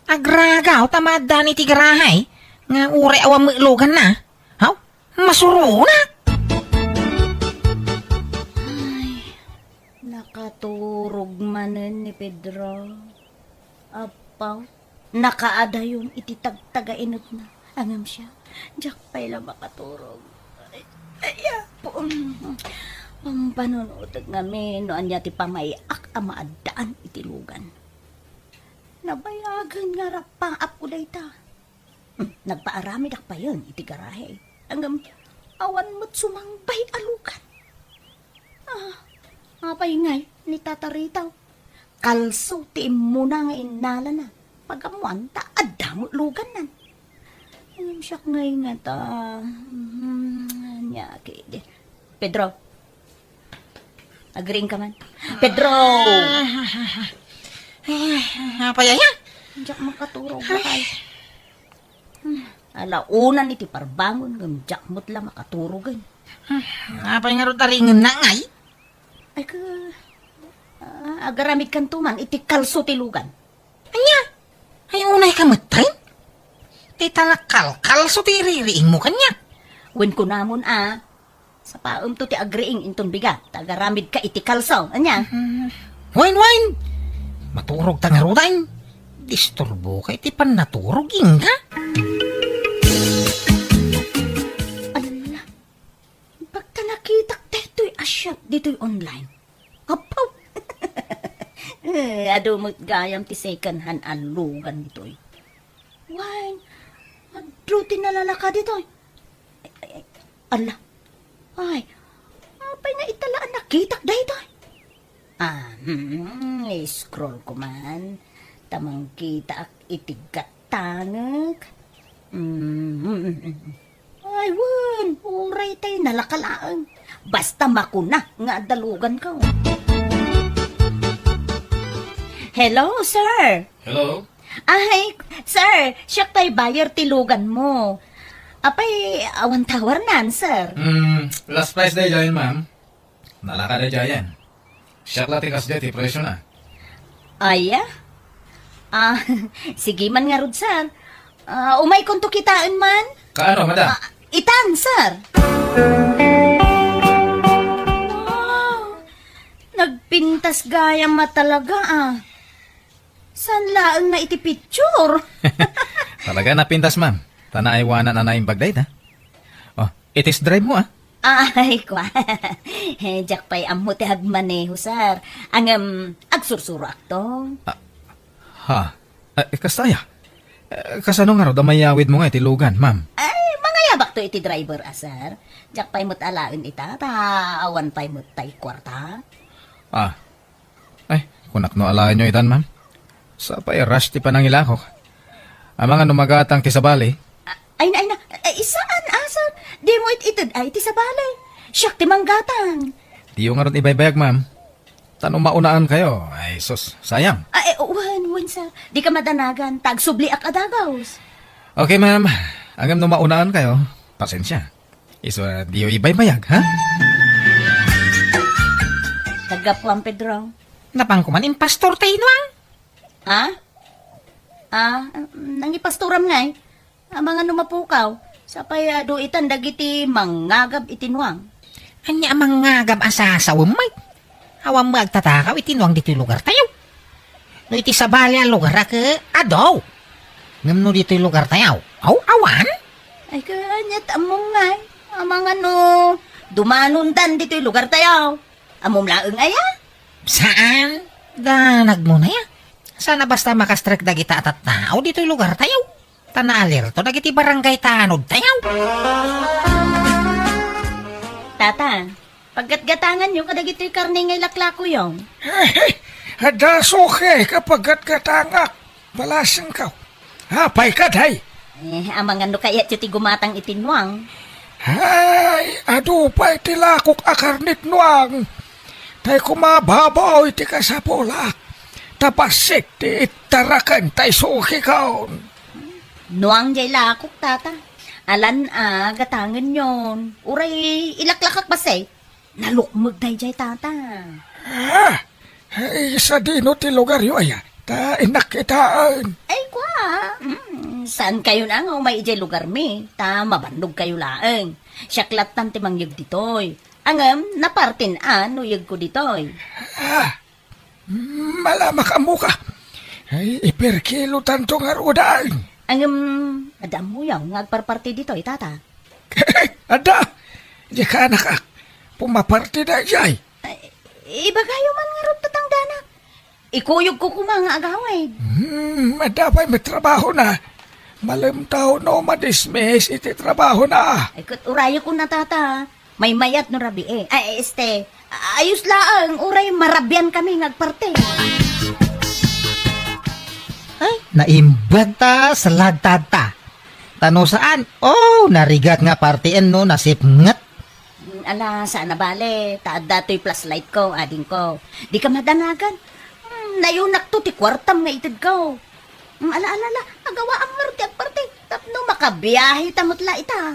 Agragaw tamadan iti garahay. Nga uray awang mo ilugan na. Haw, masuro na. Nakaturog manen ni Pedro. Apaw, nakaada yung ititagtagainot na. Angam siya. Diyak pa'y lang makaturog. Ay, po. Pampanunod ngamin no anya ti pamayak ang maadaan itilugan. Nabayagan nga rapang ako dayta. Nagpaarami dak pa yun iti garahe. Angam awan mo't sumangbay alugan. Apay ngay ni Tata Ritaw. Kalso ti muna nga inala na. Pagamuan ta adamot lugan nan. Angam siya ngay nga ta. Nyaki. Pedro. Agreeing ka man. Pedro! Apayaya. Diyak makaturog ba kayo? Alaunan iti parbangon ng diyak mo't lang makaturogan. Apay nga ro taringan na ngay. Ay ka... agaramid kan tuman iti kalso tilugan. Anya? Ay unay ka matay? Tita na kalso ti ririing mo kanya. Wen ko namon sa paum to ti agreeing inton bigat. Tagaramid ka iti kalso. Anya? Wine. Maturog ta nga rudain. Disturbo ka iti pan naturog Inga. Ala. Pagta nakita dito'y asyat dito'y online. Apaw. Adumot gayam ti second hand alugan dito'y. Wine. Adruti nalalaka dito'y. Ay. Ala. Ay. Apay nga italaan nakitak dito'y. Scroll ko man. Tamang kita ak itigatangag. Ay, wan. Uray tayo nalakalaan. Basta makuna nga dalugan ka. Hello, sir. Hello? Ay, sir, siya tay buyer tilugan mo. Apay, awan tawar nan, sir. Last price day dyan, ma'am. Nalaka na dyan. Siyak lang tikas dyan, presyo na. Aya? Sige man nga rod, sir. Umay kung to kitaan man. Kaano, madam? Itan, sir. Wow, nagpintas gayang matalaga San laang na iti picture? Talaga napintas, ma'am. Tanaiwanan na naing bagday, ha? Oh, itis drive mo, Ay, kwa. Jack pa'y ammo ti hagmaneho, sir. Ang agsursuro akto. Ha? Kastaya? Kasano nga raw damayawid mo nga itilugan, ma'am? Ay, mga yabak to iti driver, sir. Jack pa'y mo't alain ita, awan pa'y mo't tay kwarta. Ay, kunak no alayan nyo itan, ma'am. Sa pa'y rush ti panangilakok. Ang mga numagatang ti sa bali. Ay, isaan, sir? Di mo itid ay ti sa balay. Siyak ti manggatang. Di yung nga ron ibaybayag, ma'am. Tanong maunaan kayo. Ay, sus, sayang. Ay, wan, sir. Di ka madanagan. Tagsubli ak adagaws. Okay, ma'am. Hanggang numaunaan kayo, pasensya. Iso, di yung ibaybayag, ha? Tagapuan, Pedro. Napangkuman in pastor tayo nuang. Nangipastoram nga ang mga numapukaw. Sa payado itan dagiti mangagab itinwang. Anya amang nga gam asasawam may. Awam magtatakaw itinuang dito lugar tayo. No iti sabali ang lugar ka, adaw. Ngam no dito lugar tayo. Awan? Ay kanyat among nga. Ang mga dumanundan dito lugar tayo. Amom laeng aya. Saan? Danag mo na ya. Sana basta makastrek dagita at tao dito lugar tayo. Tanaalir to dagiti barangay tanod tayo. Tata, paggatgatangan nyo kadagito'y karne ngay laklako yung. Hadaso kapag gatgatangak. Balasang ka. Hapay ka, day. Amang ano kaya ti gumatang itinwang. Hay, adu pa iti lakok akarnit nuang. Tay kumababaw iti kasapulak. Tapasik ti itarakan tay suki kaon. Nuang jay lakok, tata. Alan gatangan yon. Uray ilaklakak basay. Nalukmag day jay, tata. Ay, sa dino ti lugar yo aya. Ta inakitaan. Ay, kwa. Saan kayo na nga umay jay lugar mi? Ta mabandog kayo laeng. Siyaklat tan ti mangyag ditoy. Angam, napartin uyag ko ditoy. Malamak amo ka. Ay, iperkilo tanto nga rodaan. Adam mo yung ngagparparti ditoy, tata. Ada, di ka anak ka. Pumaparti na jay. Iba kayo man nga ron tatangdana. Ikuyog ko kumanga agaway. Madapay may trabaho na. Malimtaw no madismiss iti trabaho na. Ay, urayo ko na, tata. May mayat no rabi ayos laang, uray marabyan kami ngagparte. Ay, naimbag ta sa lagtata. Tano saan? Oh, narigat nga partian no, nasipngat. Ala, saan na bale? Taad dato'y plus light ko, ading ko. Di ka madanagan. Nayunak to, ti kwartam nga itid ko. Ala, agawa ang marti at parte. Tapno makabiyahe tamot la ita.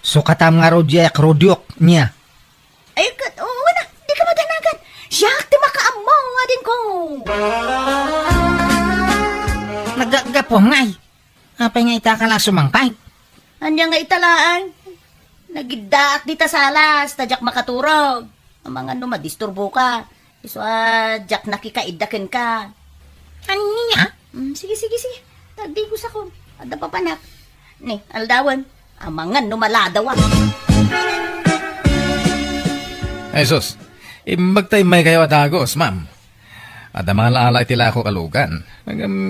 So katam nga rodyak rodyok niya. Ay, wala, di ka madanagan. Siyak, ti makaamong, ading ko. Nagagapom ngay. Apay nga itakala sumangpay. Anya nga italaan. Nagidaak di ta salas, tadyak makaturog. Ang mga madisturbo ka. Iswa, jak nakikaidakin ka. Anya? Sige. Tagdi ko sa kon. Ada pa panak. Ni, aldawan. Ang mga numaladawa. Ay, sus. Imbag tayo may kayo at agos, ma'am. At ang mga laala itila ako kalugan.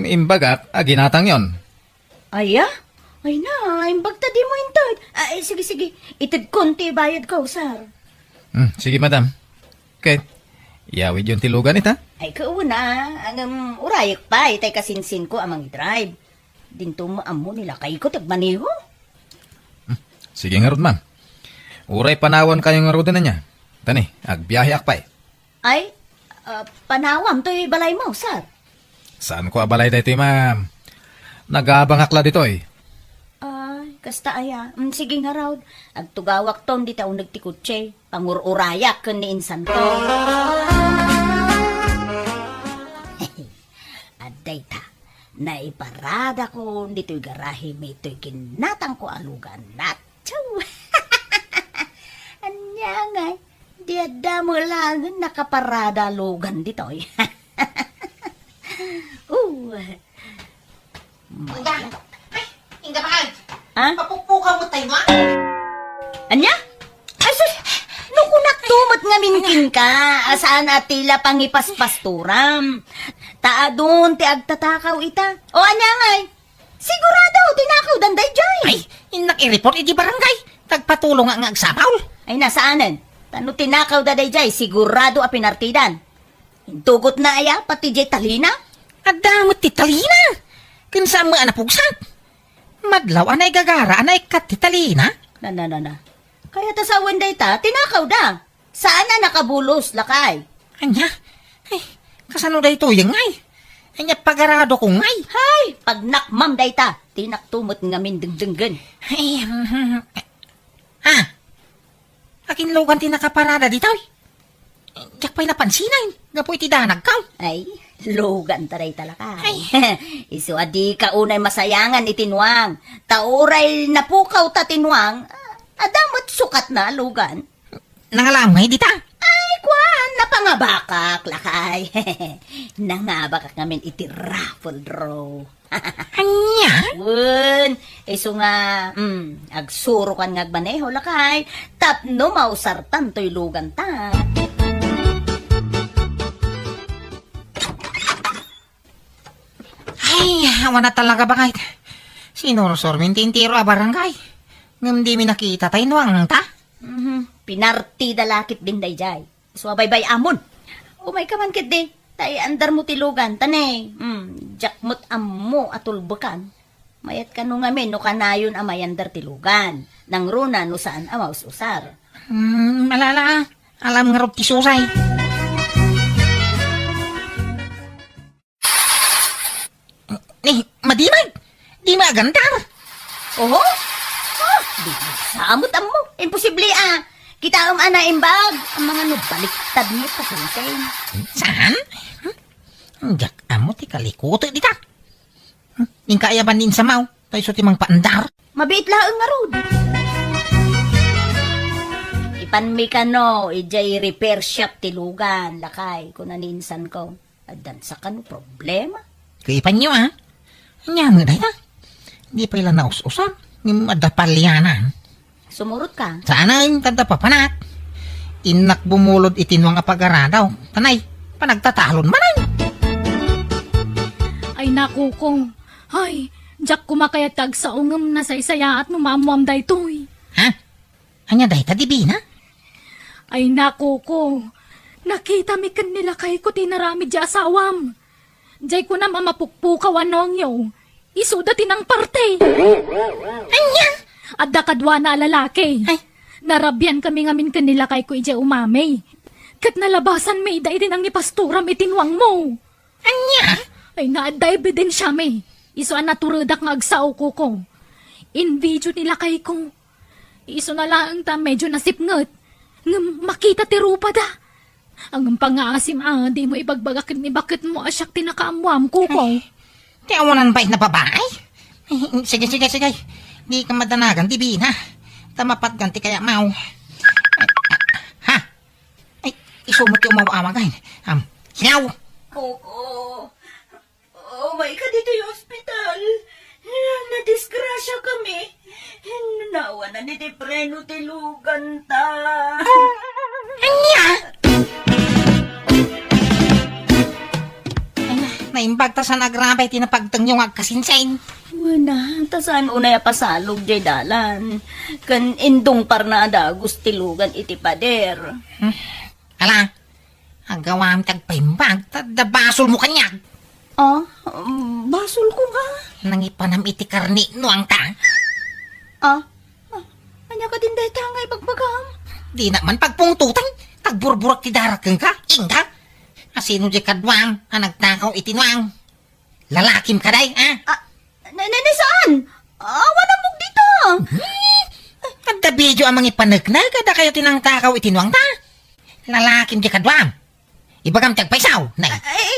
Imbagak, ginatang yon. Aya? Ay na, imbagta di mo intod. Ay, sige. Itid konti bayad ko, sir. Sige, madam. Okay. Iyawid yung tilugan ita. Ay, kauna. Ang urayak pa, itay kasinsin ko amang drive. Dinto mo amo nila kay ko tagmaniho. Sige nga rod, ma'am. Uray panawan kayo nga rod na niya. Tani, agbiyahe akpay. Ay, panawam to'y balay mo, sir. Saan ko abalay dito, ma'am? Nag-aabangakla dito eh. Ay, kasta aya. Sige nga raw. Agtugawak ton di taong nagtikutse. Pangururayak kan ni insan ko. Aday ta. Naiparada ko dito'y garahe may to'y kinatang ko alugan. Natsaw. Anya nga. Di ada mo lang nakaparada alugan dito'y. Inga mahal. Ha? Papupuka mo tayo, ma? Anya? Asus, nuko naktumot nga minkin ka. Asaan atila pangipaspasturam. Taadun ti agtatakaw ita. O anya ngay? Sigurado, tinakaw danday jay. Ay, inak i-report iti barangay. Tagpatulong nga agsapaw. Ay nasaanan? Tano tinakaw daday jay, sigurado a pinartidan. Intugot na aya, pati jay talina. Adamot ti talina. Kinsa mo anapugsak. Madlaw anay gagara, anay kat ti talina. Na. Kaya ta sa wenday ta, tinakaw da. Saan na nakabulos, lakay? Anya, ay, kasano da ito yung ngay? Anya pagarado ko ngay. Hay, pag nakmam day ta, tinaktumot nga min dengdenggen. Ay, akin lugan ti nakaparada dito. Diyak pa'y napansinan. Nga po iti danag ka. Ay, lugan taray talaka. Isu adi ka unay masayangan itinwang. Tauray napukaw ta tinwang. Adamot sukat na lugan. Nangalamay dita. Ay, kwan, napangabakak, lakay. Nangabakak ngamin iti raffle draw. Anya? Wun, isu nga, agsuro kan ngagbaneho, lakay. Tapno mausartan to'y lugan ta. Ay, wala talaga ba kahit sinurusor mintintiro a barangay. Ngam di mi nakita tayo nuwang ta. Pinarti dalakit din dayjay. So baybay amon. Umay ka man kit di. Tay andar mo tilugan tanay. Jakmot ammo atulbukan. Mayat ka nung ngamin no kanayon amay andar tilugan. Nang runa no saan amaus usar. Malala. Alam nga rob ti susay. Madimag. Di magandar. Oho? Di samot ammo. Imposible Kita ana imbag. Ang mga nubaliktad niyo pa sinsen. Saan? Jak amo ti kalikuto dita. Ning kaya ban din sa mau. Tayo so ti mang paandar. Mabit laeng nga rod. Ipanmi ka no, ijay repair shop tilugan, lakay, kung naninsan ko. Adan sa kano problema. Kaipan nyo Nya nga dahil Di pa ilan naus-usan. Ng adapalyanan. Sumurot ka. Sana yung tanda papanak. Inak bumulod itinwang apagaradaw. Tanay, panagtatalon manay. Ay naku ko. Ay, Jack kumakayatag sa ungam na sa isaya at numamuam daytoy. Ha? Anya dahil tadibina? Ay naku ko. Nakita mi kan nila kay ko tinarami di asawam. Jay ko na mamapukpukawan nong yo. Isuda tinang parte. Anya? At dakadwa na lalaki. Ay. Narabyan kami ngamin kanila kay ko ija umamay. Kat nalabasan may day din ang ni pastoram itinwang mo. Anya? Ay naaday din siya may. Iso ang naturudak nga agsaw ko. In video nila kay ko. Iso na lang ta medyo nasipngot. Nga makita ti rupa da. Ang pang-aasim di mo ibagbagakit ni bakit mo asyak tinakaamuam ko. Ti awanan ba'y na babae? Sige. Di ka madanagan, di bina. Tamapat ganti kaya mau. Ha? Ay, isumot yung mawawagay. Siyaw! Oo. Oh my God, dito yung hospital. Nadisgrasya kami. Nawa na ni Preno tilugan ta. Anya! Naimbag ta sa nagrabay tinapagtang yung agkasinsain. Wala, tasan unay pasalog jay dalan. Kan indong parnada gustilugan iti pader. Ala, ang gawam tagpaimbag, tadabasol mo kanyag. Basol ko nga. Nangipanam iti karni no ang ta. Anya ka din dahi tangay pagbagam. Di naman pagpungtutan, tagburburak ti darakeng ka, ingka. Asino di kadwang, ang nagtakaw itinwang. Lalakim ka day, ha? Saan? Wala mo dito. Kada video ang mga ipanagna, kada kayo tinangtakaw itinuang ta. Lalakim di kadwam. Ibagam tagpaisaw, nay.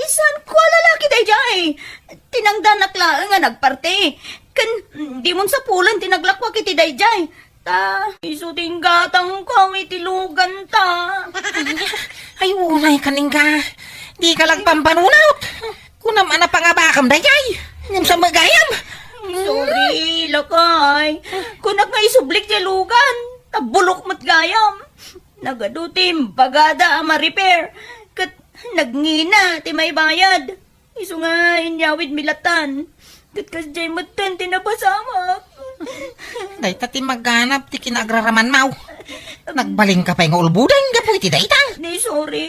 Saan ko lalaki day jay? Tinangdanak lang nga nagparte. Kan, di mon sa pulan tinaglakwa kiti day jay. Ta, isuting gatang ko itilugan ta. Ay, unay kaning ka. Di ka lang pampanunot. Kunam ana pangabakam dayay. Ngam sa magayam. Sorry, lakay. Kunak nga isublik di lugan. Tabulok mat gayam. Nagadutim, pagada ama repair. Kat nagngina, ti may bayad. Isu nga inyawid milatan. Kat kasjay matan tinabasamak. Day tati magganap ti kinagraraman mau. Nagbaling ka pa yung ulbudan, gapo iti daytang. Ni sorry.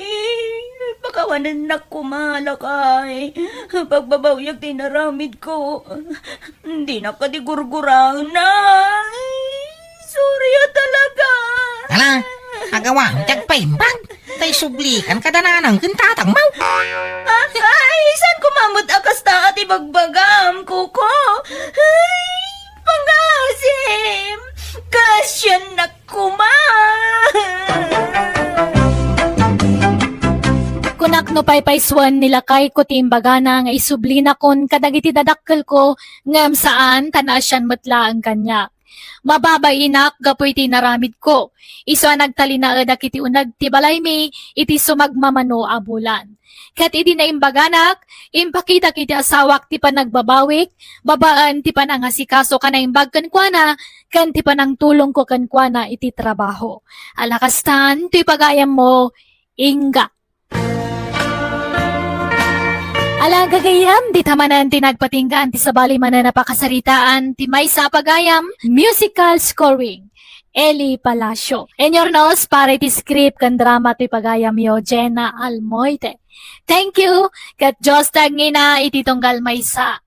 Pakawanan na kumalakay. Pagbabawyag tinaramid ko. Hindi na ka di gurgurang na. Sorry talaga. Hala, agawa, tagpaimbag. Tay sublikan ka dananang kintatang mau. Ay, saan kumamot akas ta at ibagbagam, kuko? Ay, pangasim. Kasyan na Kunak no paypayswan nila kay ko timbagana nga isubli na kon kadagiti dadakkel ko ngam saan tanasyan matla ang kanya. Mababainak gapoy tinaramid ko. Iso nagtalina kiti unag tibalay mi iti sumagmamano abulan. Kat iti na imbaganak, impakita kiti asawak ti panagbabawik, babaan ti panangasikaso ka na imbag kankwana, kan ti panang tulong ko kankwana iti trabaho. Alakastan, ti pagayam mo, Inga. Alagagayam, di tamanan tinagpatinggaan ti sabali manan napakasaritaan ti may sa pagayam, musical scoring. Eli Palacio. Enyornos para iti script kan drama ti pagayam yo Jenna Almoite. Thank you, kat Diyos tagngina iti tunggal maysa.